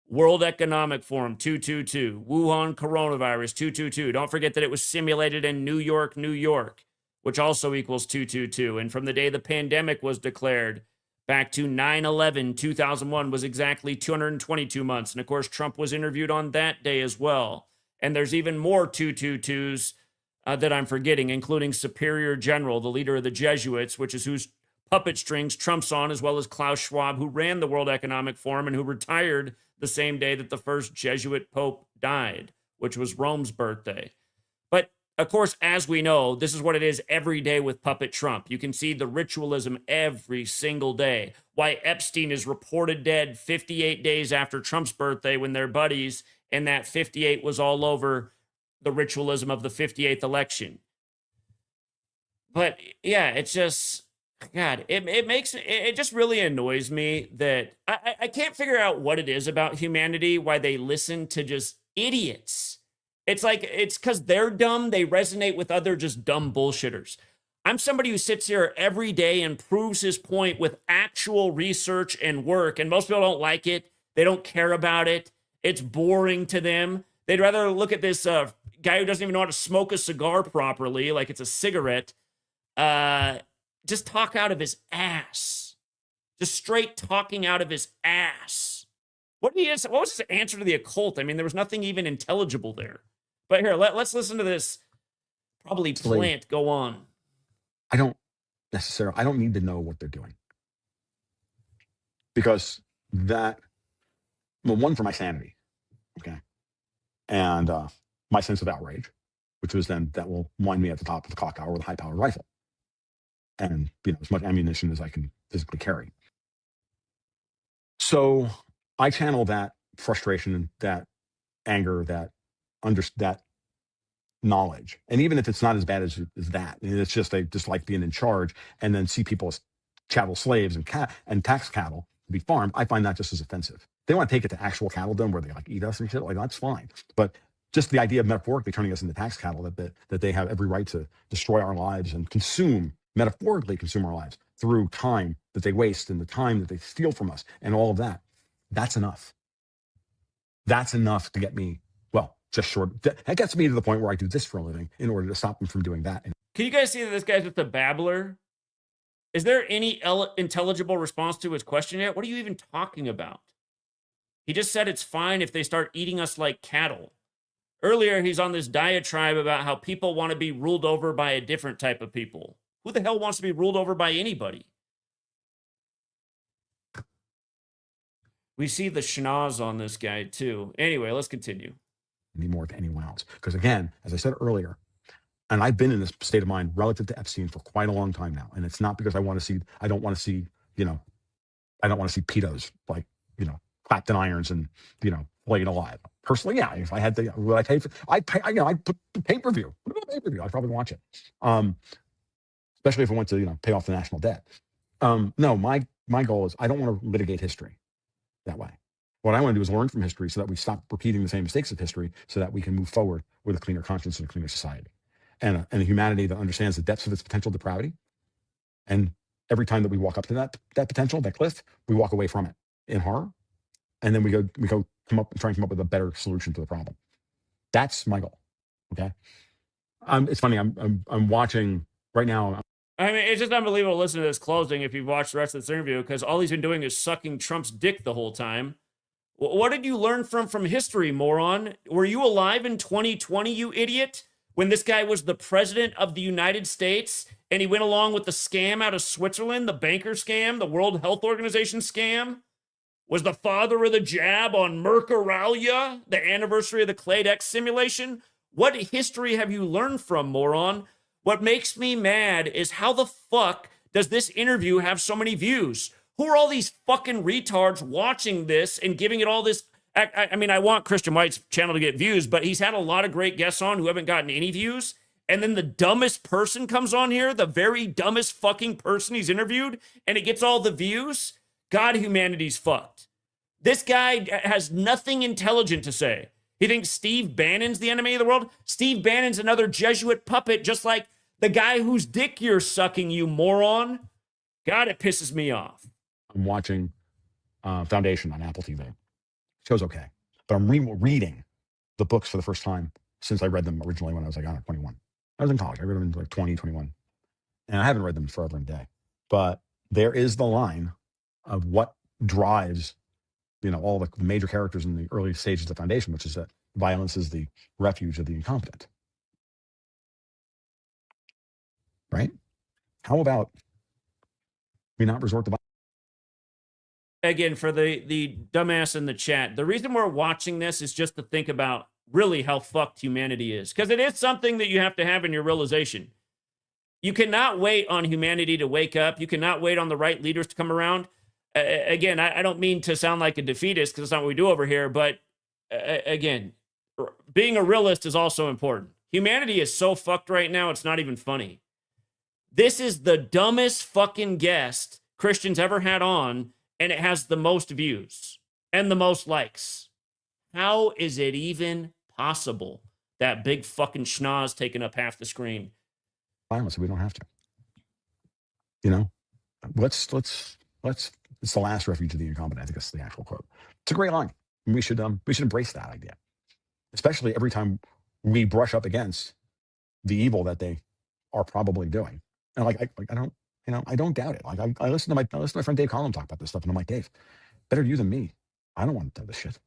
World Economic Forum 222, Wuhan coronavirus 222. Don't forget that it was simulated in New York, New York, which also equals 222. And from the day the pandemic was declared, back to 9/11/2001 was exactly 222 months. And of course, Trump was interviewed on that day as well. And there's even more 222s that I'm forgetting, including Superior General, the leader of the Jesuits, which is whose puppet strings Trump's on, as well as Klaus Schwab, who ran the World Economic Forum and who retired the same day that the first Jesuit Pope died, which was Rome's birthday. But of course, as we know, this is what it is every day with Puppet Trump. You can see the ritualism every single day. Why Epstein is reported dead 58 days after Trump's birthday when they're buddies, and that 58 was all over the ritualism of the 58th election. But yeah, it's just, God, it just really annoys me that I can't figure out what it is about humanity, why they listen to just idiots. It's like, it's because they're dumb. They resonate with other just dumb bullshitters. I'm somebody who sits here every day and proves his point with actual research and work. And most people don't like it. They don't care about it. It's boring to them. They'd rather look at this guy who doesn't even know how to smoke a cigar properly, like it's a cigarette, just talk out of his ass. Just straight talking out of his ass. What was his answer to the occult? I mean, there was nothing even intelligible there. But here, let's listen to this. Probably plant. Go on. I don't need to know what they're doing. Because one, for my sanity, okay? And my sense of outrage, which was then that will wind me at the top of the clock tower with a high-powered rifle. And, as much ammunition as I can physically carry. So I channel that frustration, that anger, that knowledge. And even if it's not as bad as that, it's just they just like being in charge and then see people as chattel slaves and tax cattle to be farmed. I find that just as offensive. They want to take it to actual cattle where they like eat us and shit. Like, that's fine. But just the idea of metaphorically turning us into tax cattle, that they have every right to destroy our lives and metaphorically consume our lives through time that they waste and the time that they steal from us and all of that. That's enough. That's enough to get me, well, just short. That gets me to the point where I do this for a living in order to stop them from doing that. Can you guys see that this guy's just a babbler? Is there any intelligible response to his question yet? What are you even talking about? He just said it's fine if they start eating us like cattle. Earlier, he's on this diatribe about how people want to be ruled over by a different type of people. Who the hell wants to be ruled over by anybody? We see the schnoz on this guy, too. Anyway, let's continue. Anymore to anyone else. Because again, as I said earlier, and I've been in this state of mind relative to Epstein for quite a long time now. And it's not because I don't want to see, I don't want to see pedos, like, clapped in irons and, flayed alive. Personally, yeah, if I had to, would I pay for, I'd put the pay-per-view. What about pay-per-view? I'd probably watch it. Especially if I went to, pay off the national debt. No, my goal is I don't want to litigate history that way. What I want to do is learn from history so that we stop repeating the same mistakes of history so that we can move forward with a cleaner conscience and a cleaner society. And a humanity that understands the depths of its potential depravity. And every time that we walk up to that potential, that cliff, we walk away from it in horror. And then we go try and come up with a better solution to the problem. That's my goal. Okay. It's funny. I'm watching right now. I mean, it's just unbelievable to listen to this closing if you've watched the rest of this interview, because all he's been doing is sucking Trump's dick the whole time. What did you learn from history, moron? Were you alive in 2020, you idiot? When this guy was the president of the United States and he went along with the scam out of Switzerland, the banker scam, the World Health Organization scam? Was the father of the jab on Mercuralia, the anniversary of the Clade X simulation? What history have you learned from, moron? What makes me mad is how the fuck does this interview have so many views? Who are all these fucking retards watching this and giving it all this? I mean, I want Christian White's channel to get views, but he's had a lot of great guests on who haven't gotten any views. And then the dumbest person comes on here, the very dumbest fucking person he's interviewed, and it gets all the views. God, humanity's fucked. This guy has nothing intelligent to say. He thinks Steve Bannon's the enemy of the world? Steve Bannon's another Jesuit puppet, just like the guy whose dick you're sucking, you moron. God, it pisses me off. I'm watching Foundation on Apple TV. Show's okay. But I'm reading the books for the first time since I read them originally when I was like, 21. I was in college. I read them in like 20, 21. And I haven't read them forever and a day. But there is the line of what drives, all the major characters in the early stages of the Foundation, which is that violence is the refuge of the incompetent. Right? How about we not resort to violence? Again, for the dumbass in the chat, the reason we're watching this is just to think about really how fucked humanity is. Because it is something that you have to have in your realization. You cannot wait on humanity to wake up. You cannot wait on the right leaders to come around. Again, I don't mean to sound like a defeatist because that's not what we do over here. But again, being a realist is also important. Humanity is so fucked right now, it's not even funny. This is the dumbest fucking guest Christians ever had on, and it has the most views and the most likes. How is it even possible? That big fucking schnoz taking up half the screen. Violence, so we don't have to. Let's it's the last refuge of the incompetent. I think that's the actual quote. It's a great line. We should embrace that idea, especially every time we brush up against the evil that they are probably doing. And I don't doubt it. Like I listen to my friend Dave Collin talk about this stuff, and I'm like, Dave, better you than me. I don't want to do this shit.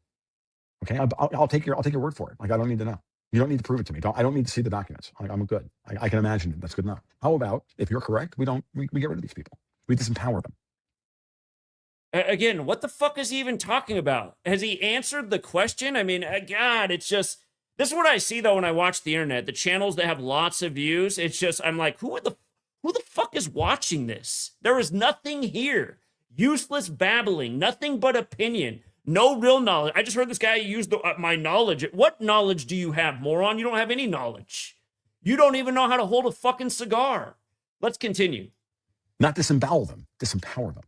Okay, I'll take your word for it. Like I don't need to know. You don't need to prove it to me. I don't need to see the documents. I'm good. I can imagine it. That's good enough. How about if you're correct, we get rid of these people. We disempower them. Again, what the fuck is he even talking about? Has he answered the question? I mean, God, it's just, this is what I see though when I watch the internet, the channels that have lots of views. It's just, I'm like, who the fuck is watching this? There is nothing here. Useless babbling, nothing but opinion, No real knowledge. I just heard this guy use my knowledge. What knowledge do you have, moron? You don't have any knowledge. You don't even know how to hold a fucking cigar. Let's continue. Not disembowel them, disempower them.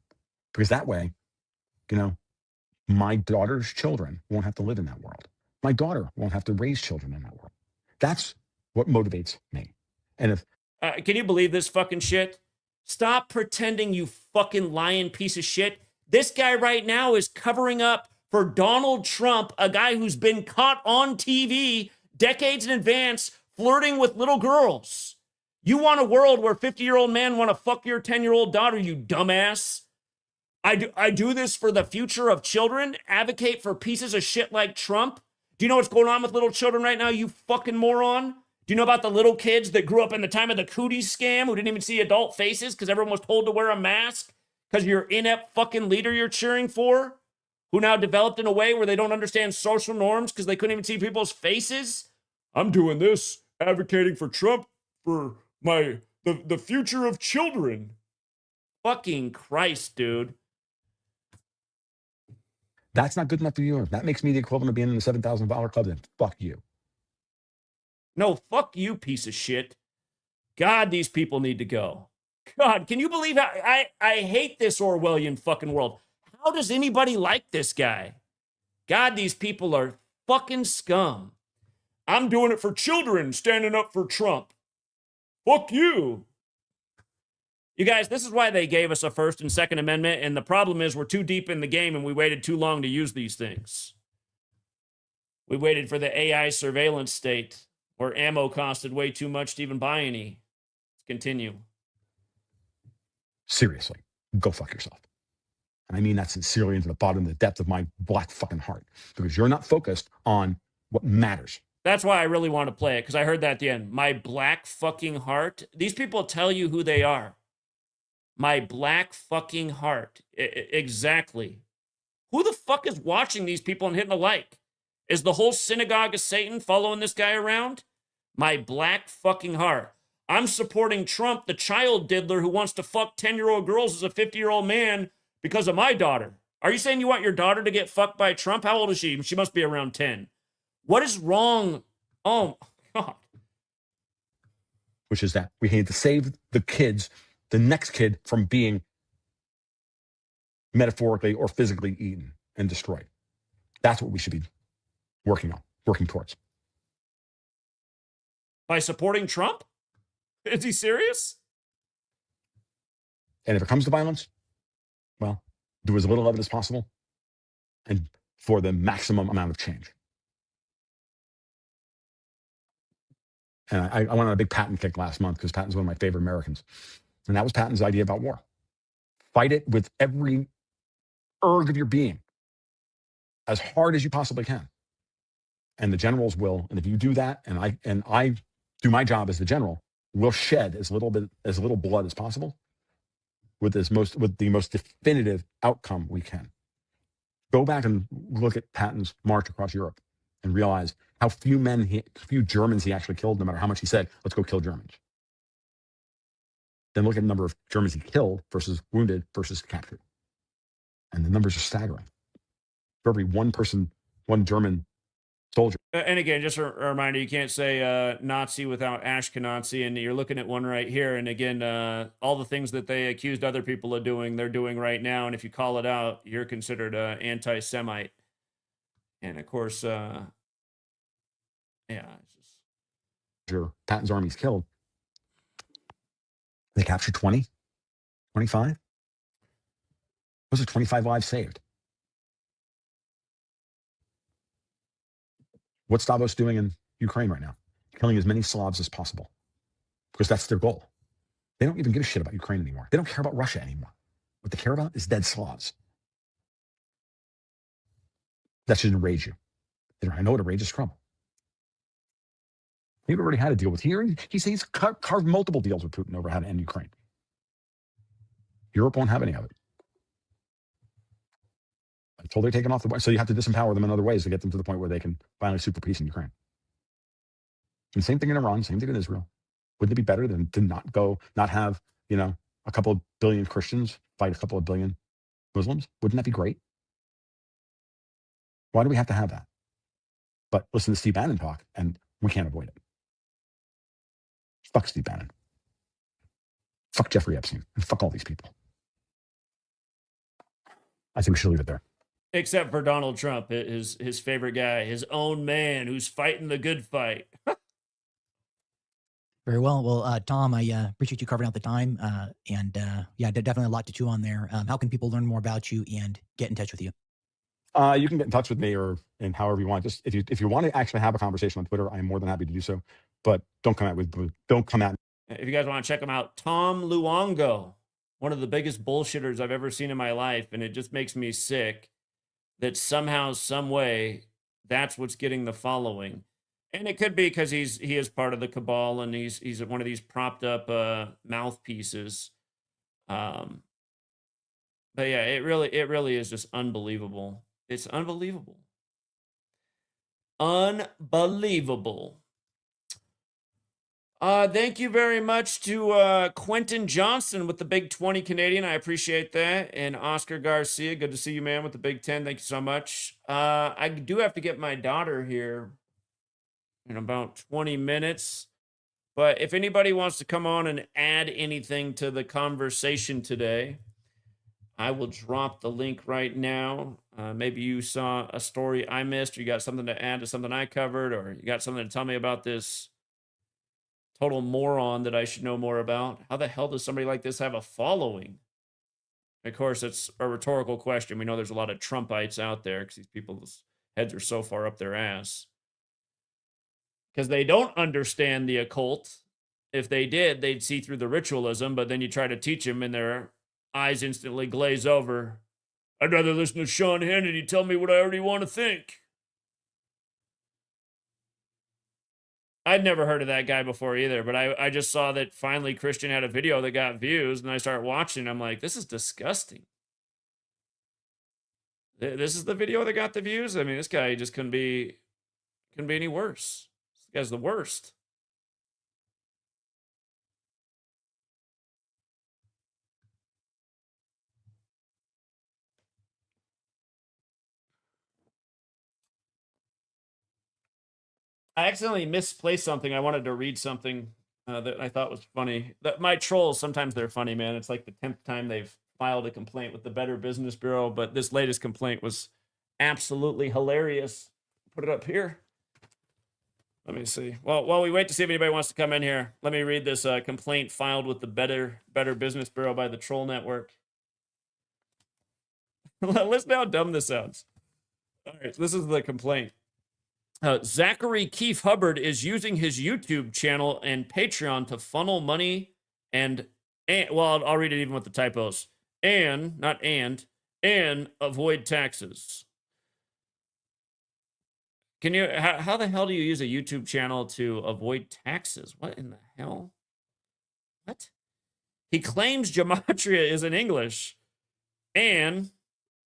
Because that way, you know, my daughter's children won't have to live in that world. My daughter won't have to raise children in that world. That's what motivates me. And if can you believe this fucking shit? Stop pretending, you fucking lying piece of shit. This guy right now is covering up for Donald Trump, a guy who's been caught on TV decades in advance flirting with little girls. You want a world where 50-year-old men want to fuck your 10-year-old daughter, you dumbass. I do this for the future of children, advocate for pieces of shit like Trump. Do you know what's going on with little children right now, you fucking moron? Do you know about the little kids that grew up in the time of the cooties scam who didn't even see adult faces because everyone was told to wear a mask because you're inept fucking leader you're cheering for, who now developed in a way where they don't understand social norms because they couldn't even see people's faces? I'm doing this, advocating for Trump for the future of children. Fucking Christ, dude. that's not good enough for you, that makes me the equivalent of being in the $7,000 club, then fuck you. No, fuck you, piece of shit. God, these people need to go. God, can you believe how I hate this Orwellian fucking world? How does anybody like this guy? God, these people are fucking scum. I'm doing it for children, standing up for Trump. Fuck you. You guys, this is why they gave us a First and Second Amendment, and the problem is we're too deep in the game and we waited too long to use these things. We waited for the AI surveillance state where ammo costed way too much to even buy any. Let's continue. Seriously, go fuck yourself. And I mean that sincerely into the bottom of the depth of my black fucking heart, because you're not focused on what matters. That's why I really want to play it, because I heard that at the end. My black fucking heart. These people tell you who they are. My black fucking heart. Exactly. Who the fuck is watching these people and hitting a like? Is the whole synagogue of Satan following this guy around? My black fucking heart. I'm supporting Trump, the child diddler who wants to fuck 10-year-old girls as a 50-year-old man because of my daughter. Are you saying you want your daughter to get fucked by Trump? How old is she? She must be around 10. What is wrong? Oh, God. Which is that we need to save the kids, the next kid, from being metaphorically or physically eaten and destroyed. That's what we should be working towards. By supporting Trump? Is he serious? And if it comes to violence, well, do as little of it as possible and for the maximum amount of change. And I went on a big Patton kick last month because Patton's one of my favorite Americans. And that was Patton's idea about war. Fight it with every erg of your being as hard as you possibly can. And the generals will, and if you do that, and I do my job as the general, we'll shed as little blood as possible with the most definitive outcome we can. Go back and look at Patton's march across Europe and realize how few Germans he actually killed, no matter how much he said, let's go kill Germans. Then look at the number of Germans he killed versus wounded versus captured. And the numbers are staggering. For every one German soldier. And again, just a reminder, you can't say Nazi without Ashkenazi, and you're looking at one right here. And again, all the things that they accused other people of doing, they're doing right now. And if you call it out, you're considered anti-Semite. And of course, yeah. It's just... Patton's army's killed. They captured 20, 25. Those are 25 lives saved. What's Davos doing in Ukraine right now? Killing as many Slavs as possible, because that's their goal. They don't even give a shit about Ukraine anymore. They don't care about Russia anymore. What they care about is dead Slavs. That should enrage you. I know it enrages Trump. We've already had a deal with here. He's carved multiple deals with Putin over how to end Ukraine. Europe won't have any of it. Until they're taken off the... So you have to disempower them in other ways to get them to the point where they can finally sue for peace in Ukraine. And same thing in Iran, same thing in Israel. Wouldn't it be better than to not have, a couple of billion Christians fight a couple of billion Muslims? Wouldn't that be great? Why do we have to have that? But listen to Steve Bannon talk, and we can't avoid it. Fuck Steve Bannon. Fuck Jeffrey Epstein. And fuck all these people. I think we should leave it there. Except for Donald Trump, his favorite guy, his own man who's fighting the good fight. Very well. Well, Tom, I appreciate you carving out the time. And yeah, definitely a lot to chew on there. How can people learn more about you and get in touch with you? You can get in touch with me or in however you want. Just if you want to actually have a conversation on Twitter, I'm more than happy to do so. But don't come at. If you guys want to check him out, Tom Luongo, one of the biggest bullshitters I've ever seen in my life, and it just makes me sick that somehow, some way, that's what's getting the following. And it could be because he is part of the cabal, and he's one of these propped up mouthpieces. But yeah, it really is just unbelievable. It's unbelievable. Unbelievable. Thank you very much to Quentin Johnson with the big 20 Canadian. I appreciate that. And Oscar Garcia, good to see you, man, with the big 10. Thank you so much. I do have to get my daughter here in about 20 minutes. But if anybody wants to come on and add anything to the conversation today, I will drop the link right now. Maybe you saw a story I missed, or you got something to add to something I covered, or you got something to tell me about this total moron that I should know more about. How the hell does somebody like this have a following? Of course, it's a rhetorical question. We know there's a lot of Trumpites out there because these people's heads are so far up their ass. Because they don't understand the occult. If they did, they'd see through the ritualism, but then you try to teach them and their eyes instantly glaze over. I'd rather listen to Sean Hannity tell me what I already want to think. I'd never heard of that guy before either, but I just saw that finally Christian had a video that got views, and I started watching. I'm like, this is disgusting. This is the video that got the views? I mean, this guy just couldn't be any worse. This guy's the worst. I accidentally misplaced something. I wanted to read something that I thought was funny. My trolls, sometimes they're funny, man. It's like the 10th time they've filed a complaint with the Better Business Bureau, but this latest complaint was absolutely hilarious. Put it up here. Let me see. Well, while we wait to see if anybody wants to come in here, let me read this complaint filed with the Better Business Bureau by the Troll Network. Listen to how dumb this sounds. All right, so this is the complaint. Zachary Keefe Hubbard is using his YouTube channel and Patreon to funnel money and well, I'll read it even with the typos. And avoid taxes. Can you, how the hell do you use a YouTube channel to avoid taxes? What in the hell? What? He claims gematria is in English. And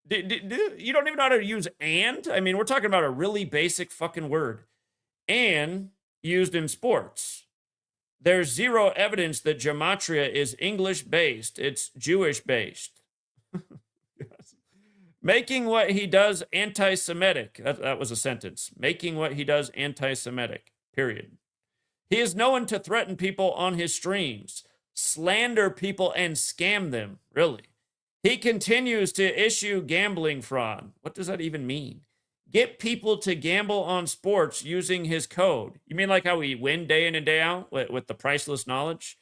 you don't even know how to use and? I mean, we're talking about a really basic fucking word. And used in sports. There's zero evidence that gematria is English-based. It's Jewish-based. Yes. Making what he does anti-Semitic. That was a sentence. Making what he does anti-Semitic. Period. He is known to threaten people on his streams, slander people, and scam them. Really. He continues to issue gambling fraud. What does that even mean? Get people to gamble on sports using his code. You mean like how we win day in and day out with the priceless knowledge?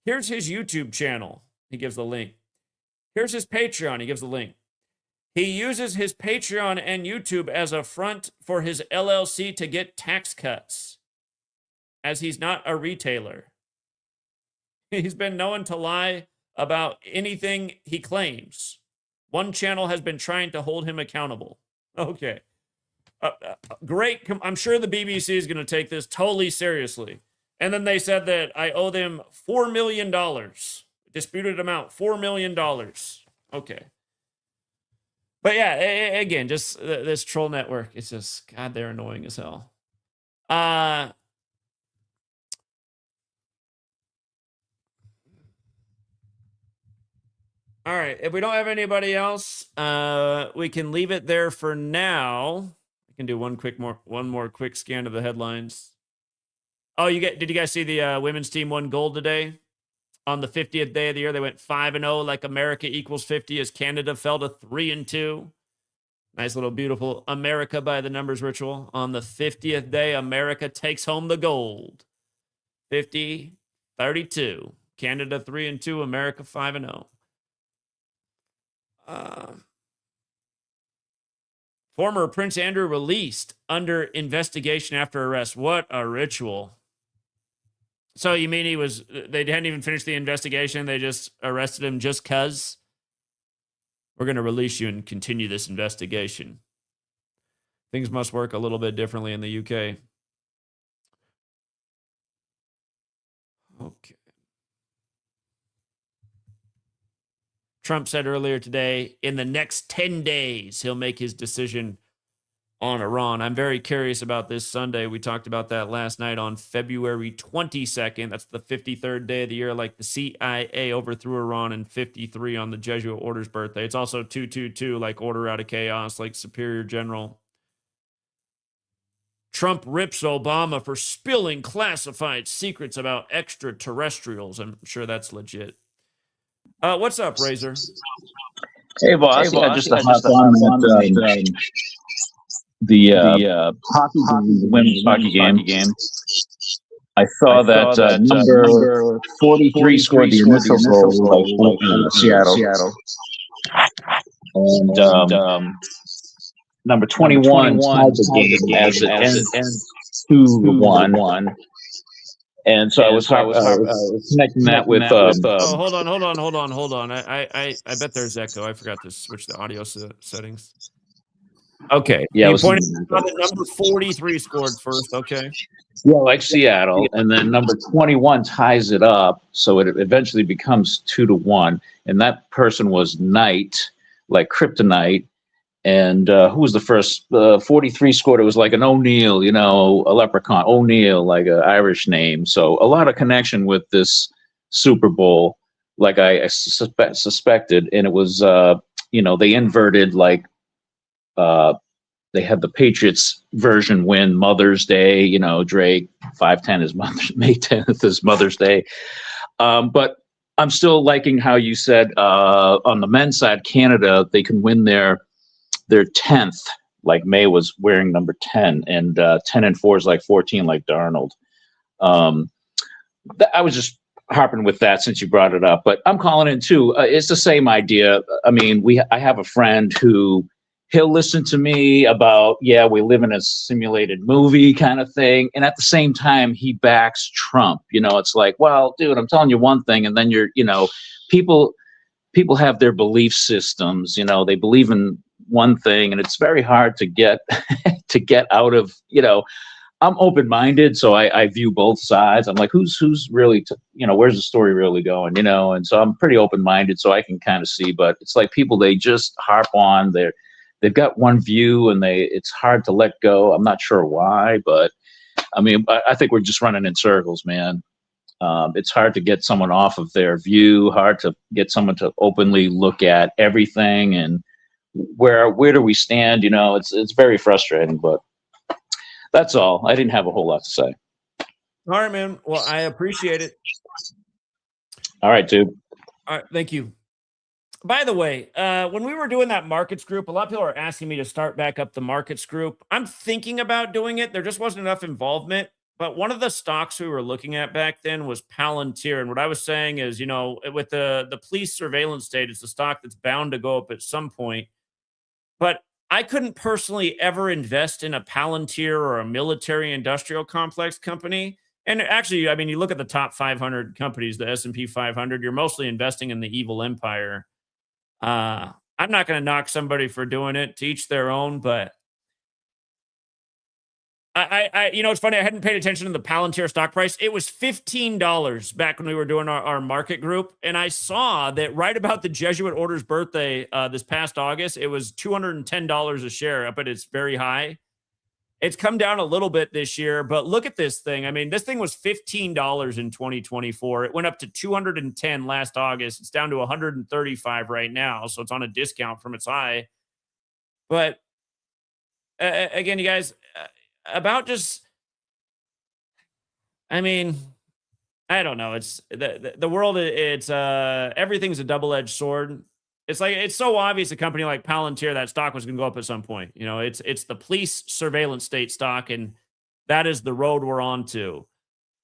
Here's his YouTube channel. He gives the link. Here's his Patreon. He gives the link. He uses his Patreon and YouTube as a front for his LLC to get tax cuts, as he's not a retailer. He's been known to lie about anything he claims. One channel has been trying to hold him accountable. Okay. Great. I'm sure the BBC is going to take this totally seriously. And then they said that I owe them $4 million. Disputed amount, $4 million. Okay. But yeah, again, just this troll network. It's just, God, they're annoying as hell. All right. If we don't have anybody else, we can leave it there for now. I can do one more quick scan of the headlines. Oh, did you guys see the women's team won gold today? On the 50th day of the year, they went 5-0, like America equals 50, as Canada fell to 3-2. Nice little beautiful America by the numbers ritual. On the 50th day, America takes home the gold. 50-32. Canada 3-2, America 5-0. Former Prince Andrew released under investigation after arrest. What a ritual. So you mean they hadn't even finished the investigation, they just arrested him just cuz? We're going to release you and continue this investigation. Things must work a little bit differently in the UK. Okay. Trump said earlier today, in the next 10 days, he'll make his decision on Iran. I'm very curious about this Sunday. We talked about that last night on February 22nd. That's the 53rd day of the year, like the CIA overthrew Iran in 53 on the Jesuit order's birthday. It's also 222, like order out of chaos, like superior general. Trump rips Obama for spilling classified secrets about extraterrestrials. I'm sure that's legit. What's up, Razor? Hey, boss. Yeah, just to hop on that, the hockey game, the women's hockey game. I saw that number 43 scored the initial goal in Seattle. And number 21 tied the game as it ends 2-1. And so I was connecting that with. Hold on. I bet there's echo. I forgot to switch the audio settings. Okay. Yeah, you pointed out that number 43 scored first. Okay. Yeah, like Seattle, and then number 21 ties it up, so it eventually becomes 2-1. And that person was Knight, like Kryptonite. And who was the first? 43 scored. It was like an O'Neill, a leprechaun. O'Neill, like an Irish name. So a lot of connection with this Super Bowl, like I suspected. And it was, they inverted, like, they had the Patriots version win Mother's Day. Drake 5/10 is May 10th is Mother's Day. But I'm still liking how you said on the men's side, Canada, they can win their 10th, like May was wearing number 10, and 10-4 is like 14, like Darnold. I was just harping with that since you brought it up, but I'm calling in too. It's the same idea. I mean, I have a friend who he'll listen to me about, we live in a simulated movie kind of thing, and at the same time he backs Trump. It's like, well, dude, I'm telling you one thing, and then people have their belief systems. They believe in one thing, and it's very hard to get out of. I'm open-minded, so I view both sides. I'm like, who's really where's the story really going, and so I'm pretty open-minded, so I can kind of see. But it's like people, they just harp on they've got one view, and it's hard to let go. I'm not sure why, but I mean, I think we're just running in circles, man. It's hard to get someone off of their view, hard to get someone to openly look at everything and where do we stand. It's very frustrating, but that's all. I didn't have a whole lot to say. All right, man. Well, I appreciate it. All right, dude. All right, thank you. By the way, when we were doing that markets group, a lot of people are asking me to start back up the markets group. I'm thinking about doing it. There just wasn't enough involvement. But one of the stocks we were looking at back then was Palantir. And what I was saying is, with the police surveillance state, it's a stock that's bound to go up at some point. But I couldn't personally ever invest in a Palantir or a military industrial complex company. And actually, I mean, you look at the top 500 companies, the S&P 500, you're mostly investing in the evil empire. I'm not going to knock somebody for doing it, to each their own, but it's funny. I hadn't paid attention to the Palantir stock price. It was $15 back when we were doing our market group. And I saw that right about the Jesuit order's birthday this past August, it was $210 a share up at its very high. It's come down a little bit this year, but look at this thing. I mean, this thing was $15 in 2024. It went up to 210 last August. It's down to 135 right now, so it's on a discount from its high. But again, you guys, about just, I mean, I don't know. It's the world. It's everything's a double-edged sword. It's like, it's so obvious a company like Palantir, that stock was going to go up at some point. You know, it's the police surveillance state stock, and that is the road we're on to.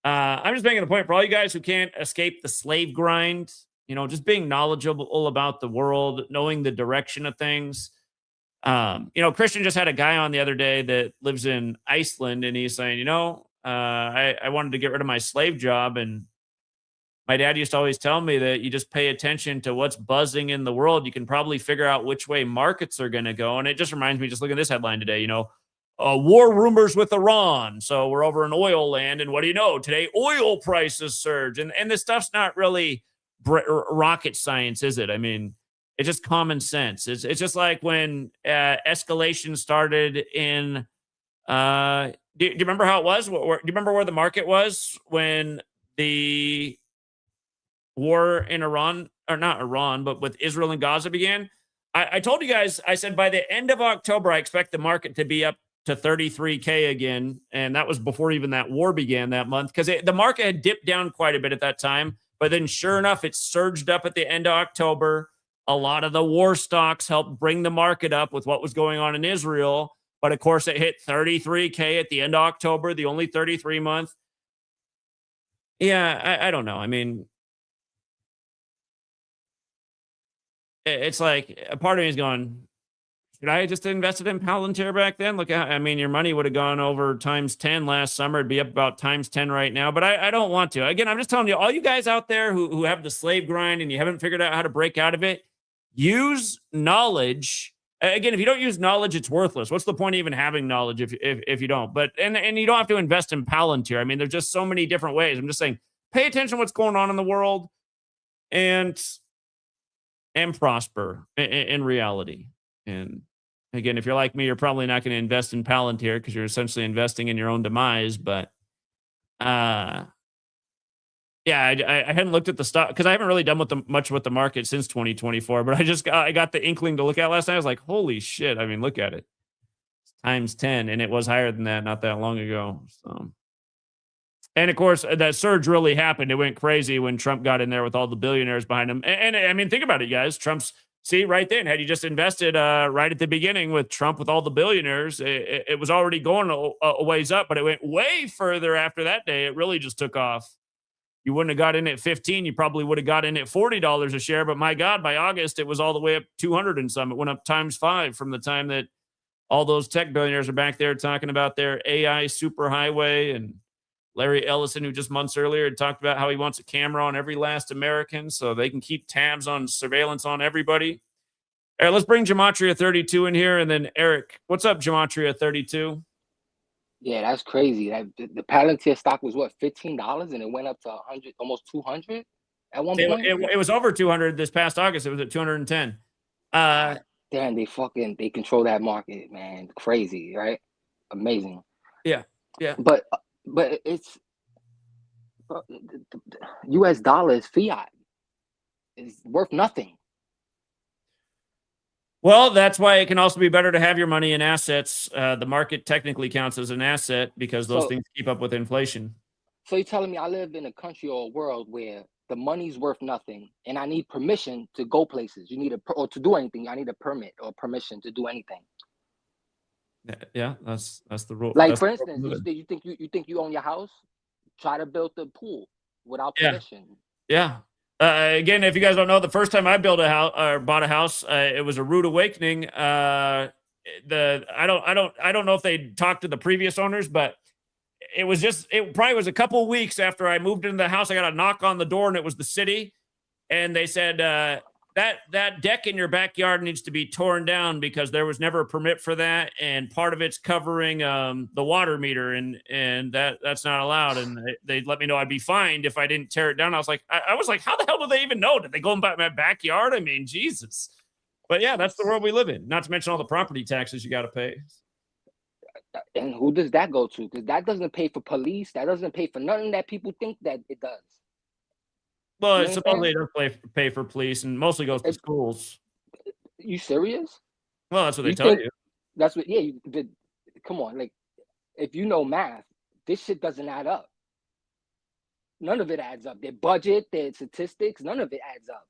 I'm just making the point for all you guys who can't escape the slave grind, you know, just being knowledgeable about the world, knowing the direction of things. You know, Christian just had a guy on the other day that lives in Iceland, and he's saying, you know, I wanted to get rid of my slave job, and my dad used to always tell me that you just pay attention to what's buzzing in the world. You can probably figure out which way markets are going to go. And it just reminds me, just look at this headline today, you know, war rumors with Iran. So we're over in oil land. And what do you know? Today, oil prices surge. And this stuff's not really rocket science, is it? I mean, it's just common sense. It's just like when escalation started in, do you remember how it was? Do you remember where the market was when the war in Iran, or not Iran, but with Israel and Gaza began? I told you guys, I said by the end of October, I expect the market to be up to 33K again. And that was before even that war began that month, because the market had dipped down quite a bit at that time. But then sure enough, it surged up at the end of October. A lot of the war stocks helped bring the market up with what was going on in Israel. But of course, it hit 33K at the end of October, the only 33 month. Yeah, I don't know. I mean, it's like a part of me is going, should I just invested in Palantir back then? Look, I mean, your money would have gone over times 10 last summer. It'd be up about times 10 right now, but I don't want to. Again, I'm just telling you, all you guys out there who have the slave grind and you haven't figured out how to break out of it, use knowledge. Again, if you don't use knowledge, it's worthless. What's the point of even having knowledge if you don't? But and you don't have to invest in Palantir. I mean, there's just so many different ways. I'm just saying, pay attention to what's going on in the world, and prosper in reality. And again, if you're like me, you're probably not going to invest in Palantir because you're essentially investing in your own demise. But yeah, I hadn't looked at the stock because I haven't really done much with the market since 2024. But I got the inkling to look at last night. I was like, holy shit! I mean, look at it, it's times 10, and it was higher than that not that long ago. So. And of course, that surge really happened. It went crazy when Trump got in there with all the billionaires behind him. And I mean, think about it, guys. Trump's, see, right then, had you just invested right at the beginning with Trump with all the billionaires, it was already going a ways up, but it went way further after that day. It really just took off. You wouldn't have got in at 15. You probably would have got in at $40 a share. But my God, by August, it was all the way up 200 and some. It went up times 5 from the time that all those tech billionaires are back there talking about their AI superhighway. And Larry Ellison, who just months earlier had talked about how he wants a camera on every last American so they can keep tabs on surveillance on everybody. All right, let's bring Gematria32 in here. And then Eric, what's up, Gematria32? Yeah, that's crazy. The Palantir stock was what, $15, and it went up to 100, almost 200 at one point. It was over 200 this past August. It was at 210. Damn, they control that market, man. Crazy, right? Amazing. Yeah. But it's U.S. dollars fiat is worth nothing. Well, that's why it can also be better to have your money in assets. The market technically counts as an asset because those things keep up with inflation. So you're telling me I live in a country or a world where the money's worth nothing and I need permission to go places. You need or to do anything. I need a permit or permission to do anything. Yeah, that's the rule. Like, for instance, you think you own your house? Try to build the pool without permission. Yeah. Again, if you guys don't know, the first time I built a house or bought a house, it was a rude awakening. I don't know if they talked to the previous owners, but it probably was a couple of weeks after I moved into the house. I got a knock on the door, and it was the city, and they said that deck in your backyard needs to be torn down because there was never a permit for that, and part of it's covering the water meter, and that's not allowed. And they let me know I'd be fined if I didn't tear it down. I was like, how the hell do they even know? Did they go in my backyard? I mean, Jesus. But yeah, that's the world we live in. Not to mention all the property taxes you got to pay. And who does that go to? Because that doesn't pay for police. That doesn't pay for nothing that people think that it does. Well, You it supposedly does pay for police and mostly goes to schools. You serious? Well, that's what they You tell think you. that's what? Yeah. Come on, like if you know math, this shit doesn't add up. None of it adds up. Their budget, their statistics, none of it adds up.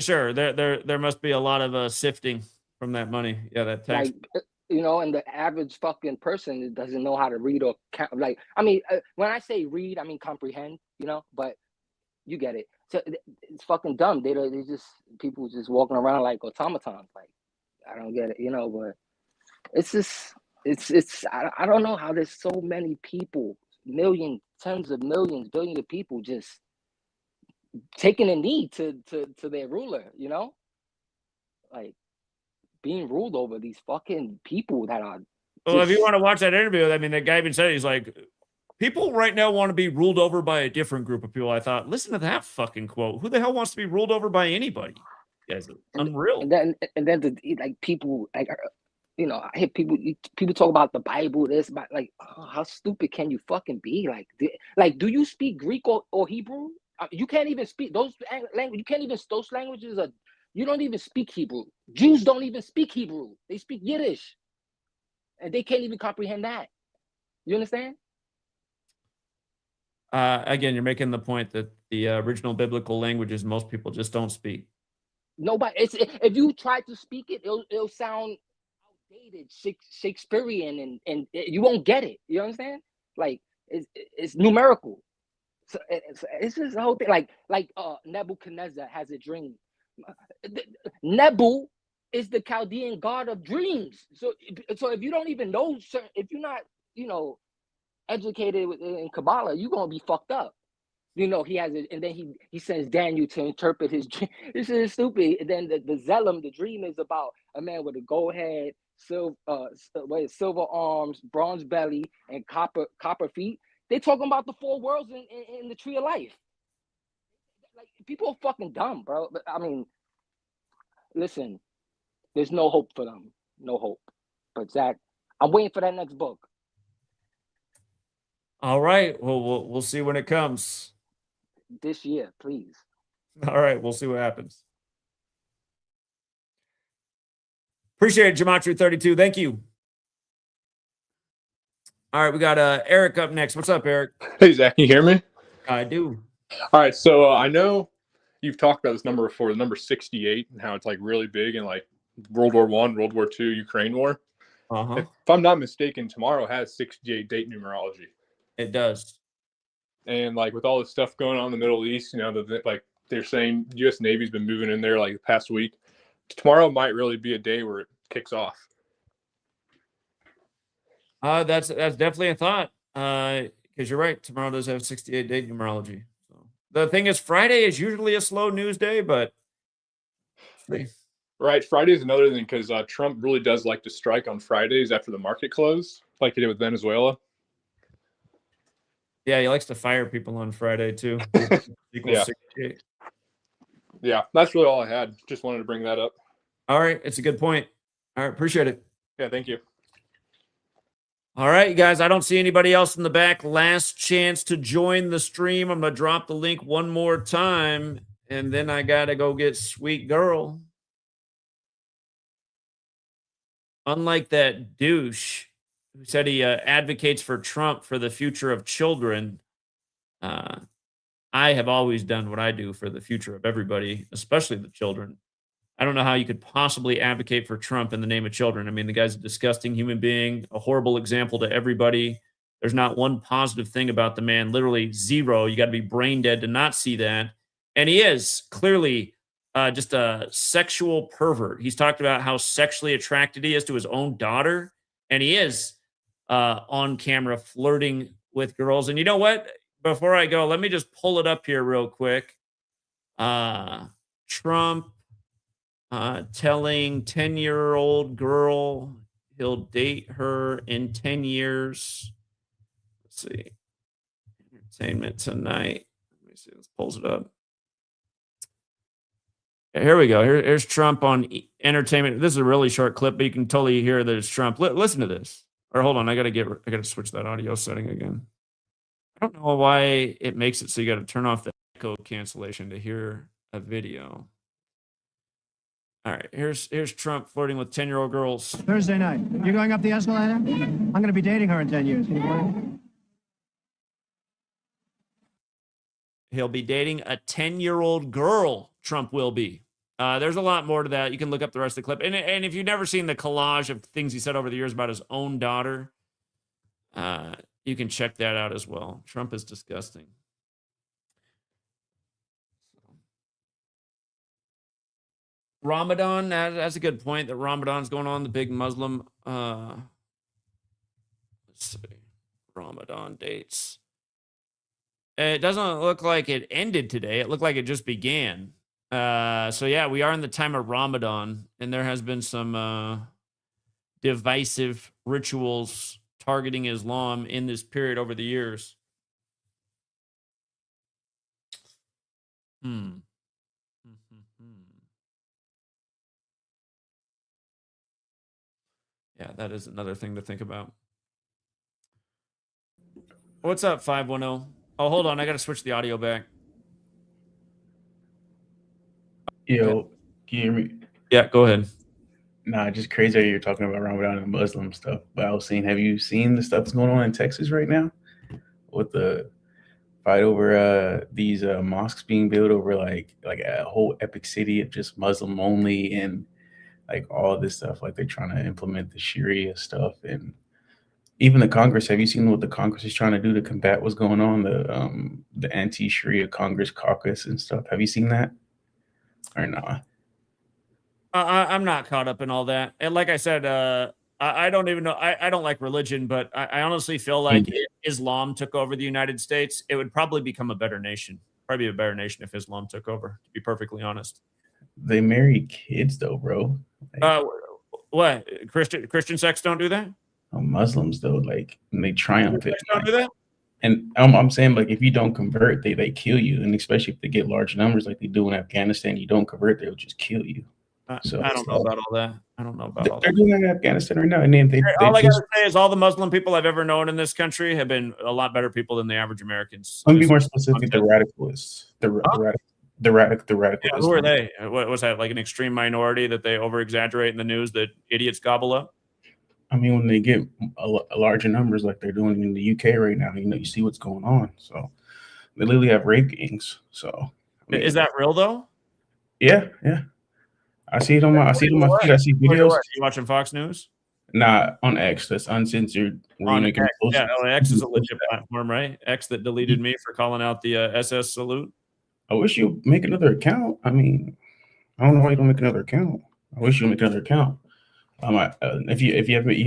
Sure, there must be a lot of sifting from that money. Yeah, that tax. Like, you know, and the average fucking person doesn't know how to read or count. Like, I mean, when I say read, I mean comprehend. You know, but you get it. So it's fucking dumb. They just people just walking around like automatons. Like, I don't get it. You know, but it's just it's I don't know how there's so many people, millions, tens of millions, billions of people just taking a knee to their ruler, you know, like being ruled over these fucking people that are. Well, if you want to watch that interview, I mean, that guy even said, he's like, people right now want to be ruled over by a different group of people. I thought, listen to that fucking quote. Who the hell wants to be ruled over by anybody? You guys are unreal. And then like people like, you know, I hear people talk about the Bible, this, but like, oh, how stupid can you fucking be? Like, do you speak Greek or Hebrew? You can't even speak those languages. You can't even, those languages are, you don't even speak Hebrew. Jews don't even speak Hebrew. They speak Yiddish. And they can't even comprehend that. You understand? Again, you're making the point that the original biblical languages most people just don't speak. Nobody. If you try to speak it, it'll sound outdated, Shakespearean, and you won't get it. You understand? Like it's numerical. So it's just the whole thing. Like Nebuchadnezzar has a dream. Nebu is the Chaldean god of dreams. So if you don't even know, if you're not, you know, educated in Kabbalah, you're gonna be fucked up. You know, he has it, and then he sends Daniel to interpret his dream. This is stupid. And then the Zellum, the dream is about a man with a gold head, silver arms, bronze belly, and copper feet. They talking about the four worlds in the tree of life. Like, people are fucking dumb, bro. But I mean, listen, there's no hope for them. No hope. But Zach, I'm waiting for that next book. All right. Well, we'll see when it comes. This year, please. All right. We'll see what happens. Appreciate it, Gematria32. Thank you. All right. We got Eric up next. What's up, Eric? Hey, Zach. Can you hear me? I do. All right. So I know you've talked about this number before, the number 68, and how it's like really big in like World War I, World War II, Ukraine War. If I'm not mistaken, tomorrow has 68 date numerology. It does. And like with all this stuff going on in the Middle East, you know, like they're saying U.S. Navy's been moving in there like the past week. Tomorrow might really be a day where it kicks off. That's definitely a thought. Because you're right. Tomorrow does have 68 date numerology. So the thing is, Friday is usually a slow news day, but right. Friday is another thing because Trump really does like to strike on Fridays after the market closed, like he did with Venezuela. Yeah, he likes to fire people on Friday too. Yeah. 68. Yeah, that's really all I had. Just wanted to bring that up. All right, it's a good point. All right, appreciate it. Yeah, thank you. All right, you guys, I don't see anybody else in the back. Last chance to join the stream. I'm going to drop the link one more time, and then I got to go get Sweet Girl. Unlike that douche who said he advocates for Trump for the future of children, I have always done what I do for the future of everybody, especially the children. I don't know how you could possibly advocate for Trump in the name of children. I mean, the guy's a disgusting human being, a horrible example to everybody. There's not one positive thing about the man, literally zero. You got to be brain dead to not see that. And he is clearly just a sexual pervert. He's talked about how sexually attracted he is to his own daughter. And he is on camera flirting with girls. And you know what? Before I go, let me just pull it up here real quick. Trump telling 10-year-old girl he'll date her in 10 years. Let's see. Entertainment Tonight. Let me see. Let's pulls it up. Here we go. Here's Trump on entertainment. This is a really short clip, but you can totally hear that it's Trump. Listen to this. Or hold on, I gotta switch that audio setting again. I don't know why it makes it so you got to turn off the echo cancellation to hear a video. All right, here's Trump flirting with 10-year-old girls. Thursday night. You're going up the escalator? I'm going to be dating her in 10 years. Can you believe it? He'll be dating a 10-year-old girl, Trump will be. There's a lot more to that. You can look up the rest of the clip. And if you've never seen the collage of things he said over the years about his own daughter, you can check that out as well. Trump is disgusting. Ramadan, that's a good point that Ramadan's going on, the big Muslim. Let's see. Ramadan dates. It doesn't look like it ended today. It looked like it just began. So yeah, we are in the time of Ramadan, and there has been some divisive rituals targeting Islam in this period over the years. Yeah, that is another thing to think about. What's up, 510? Oh, hold on. I got to switch the audio back. Yo, can you hear me? Yeah, go ahead. Nah, just crazy how you're talking about Ramadan and Muslim stuff. But I was saying, have you seen the stuff that's going on in Texas right now with the fight over these mosques being built over like a whole epic city of just Muslim only, and like all this stuff, like they're trying to implement the Sharia stuff, and even the Congress. Have you seen what the Congress is trying to do to combat what's going on? The anti-Sharia Congress caucus and stuff. Have you seen that or not? I'm not caught up in all that. And like I said, I don't even know. I don't like religion, but I honestly feel like if Islam took over the United States, it would probably become a better nation. Probably a better nation if Islam took over, to be perfectly honest. They marry kids though, bro. Like, what? Christian sects don't do that? Muslims though, like, and they triumph it. Don't do that? And I'm saying, like, if you don't convert, they kill you. And especially if they get large numbers like they do in Afghanistan, you don't convert, they'll just kill you. So I don't know about all that. I don't know about all that. They're doing that in Afghanistan right now. And then all I gotta say is all the Muslim people I've ever known in this country have been a lot better people than the average Americans. Let me be more specific, the radicalists. The radicalists. Yeah, who are they? What was that, like an extreme minority that they over-exaggerate in the news that idiots gobble up? I mean, when they get larger numbers like they're doing in the UK right now, you see what's going on. So they literally have rape gangs. So I mean, is that real though? Yeah. I see it on my feed. I see videos. You watching Fox News? Nah, on X. That's uncensored. On X. Yeah, X is a legit platform, right? X that deleted me for calling out the SS salute. I wish you make another account. I mean, I don't know why you don't make another account. I wish you make another account. If you have it.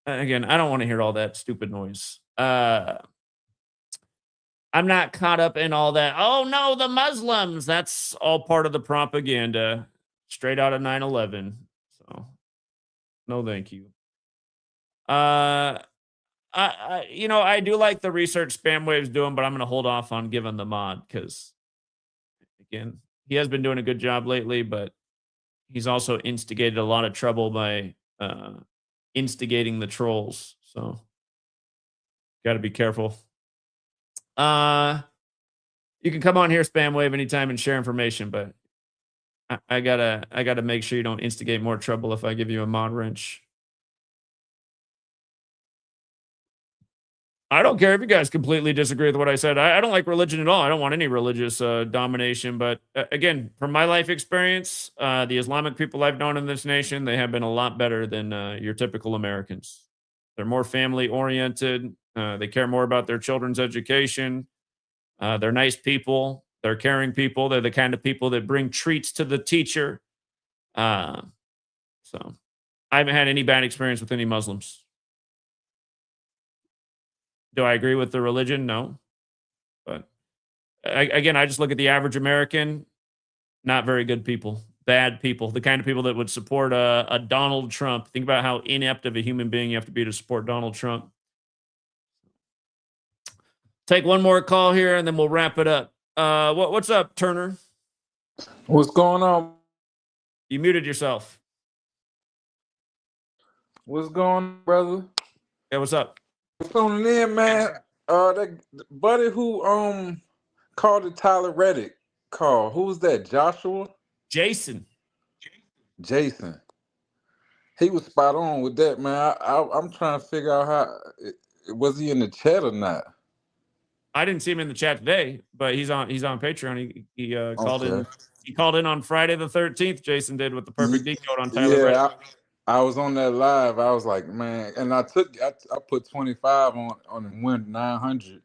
Again, I don't want to hear all that stupid noise. I'm not caught up in all that. Oh no, the Muslims. That's all part of the propaganda, straight out of 9/11. So, no, thank you. I do like the research Spam Wave's doing, but I'm going to hold off on giving the mod because, again, he has been doing a good job lately, but he's also instigated a lot of trouble by instigating the trolls. So, got to be careful. You can come on here, Spam Wave, anytime and share information, but I gotta make sure you don't instigate more trouble if I give you a mod wrench. I don't care if you guys completely disagree with what I said. I don't like religion at all. I don't want any religious domination. But again, from my life experience, the Islamic people I've known in this nation, they have been a lot better than your typical Americans. They're more family oriented. They care more about their children's education. They're nice people. They're caring people. They're the kind of people that bring treats to the teacher. So I haven't had any bad experience with any Muslims. Do I agree with the religion? No. But again, I just look at the average American, not very good people, bad people, the kind of people that would support a Donald Trump. Think about how inept of a human being you have to be to support Donald Trump. Take one more call here and then we'll wrap it up. What's up, Turner? What's going on? You muted yourself. What's going on, brother? Hey, what's up? Tuning in, man. That buddy who called it Tyler Reddick call. Who was that? Joshua? Jason. He was spot on with that, man. I'm trying to figure out how was he in the chat or not? I didn't see him in the chat today, but he's on Patreon. He called in. Okay. He called in on Friday the 13th. Jason did with the perfect decode on Tyler Reddick. Yeah, I was on that live. I was like, man, and I put 25 on and win 900.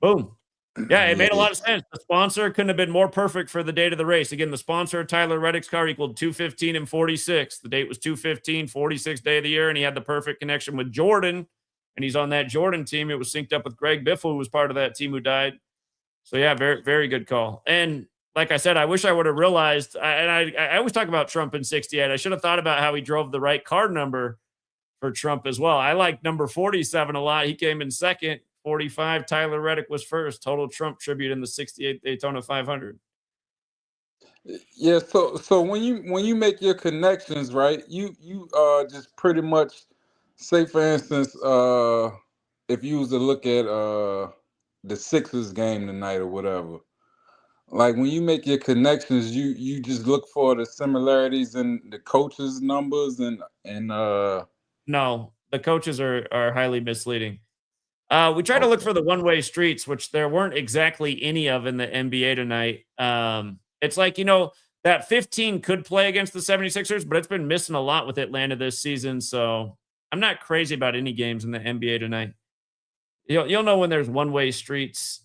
Boom. Yeah, it made a lot of sense. The sponsor couldn't have been more perfect for the date of the race. Again, the sponsor, Tyler Reddick's car, equaled 215 and 46. The date was 215, 46th day of the year, and he had the perfect connection with Jordan, and he's on that Jordan team. It was synced up with Greg Biffle, who was part of that team who died. So, yeah, very, very good call. And like I said, I wish I would have realized, I always talk about Trump in 68. I should have thought about how he drove the right card number for Trump as well. I like number 47 a lot. He came in second. 45, Tyler Reddick was first. Total Trump tribute in the 68 Daytona 500. Yeah, so when you make your connections, right, you just pretty much say, for instance, if you was to look at the Sixers game tonight or whatever, like when you make your connections, you just look for the similarities in the coaches' numbers and No, the coaches are highly misleading. We try to look for the one-way streets, which there weren't exactly any of in the NBA tonight. It's like, that 15 could play against the 76ers, but it's been missing a lot with Atlanta this season. So I'm not crazy about any games in the NBA tonight. You'll know when there's one-way streets.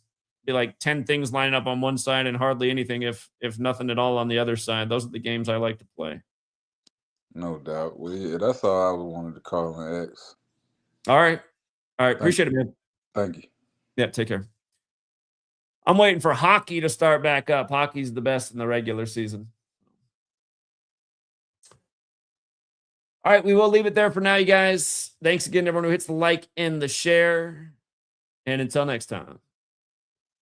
Be like 10 things lining up on one side and hardly anything, if nothing at all, on the other side. Those are the games I like to play. no doubt. Well, yeah, that's all I wanted to call and ask. All right. Appreciate it, man. Thank you. Yeah, take care. I'm waiting for hockey to start back up. Hockey's the best in the regular season. All right, we will leave it there for now, you guys. Thanks again to everyone who hits the like and the share. And until next time.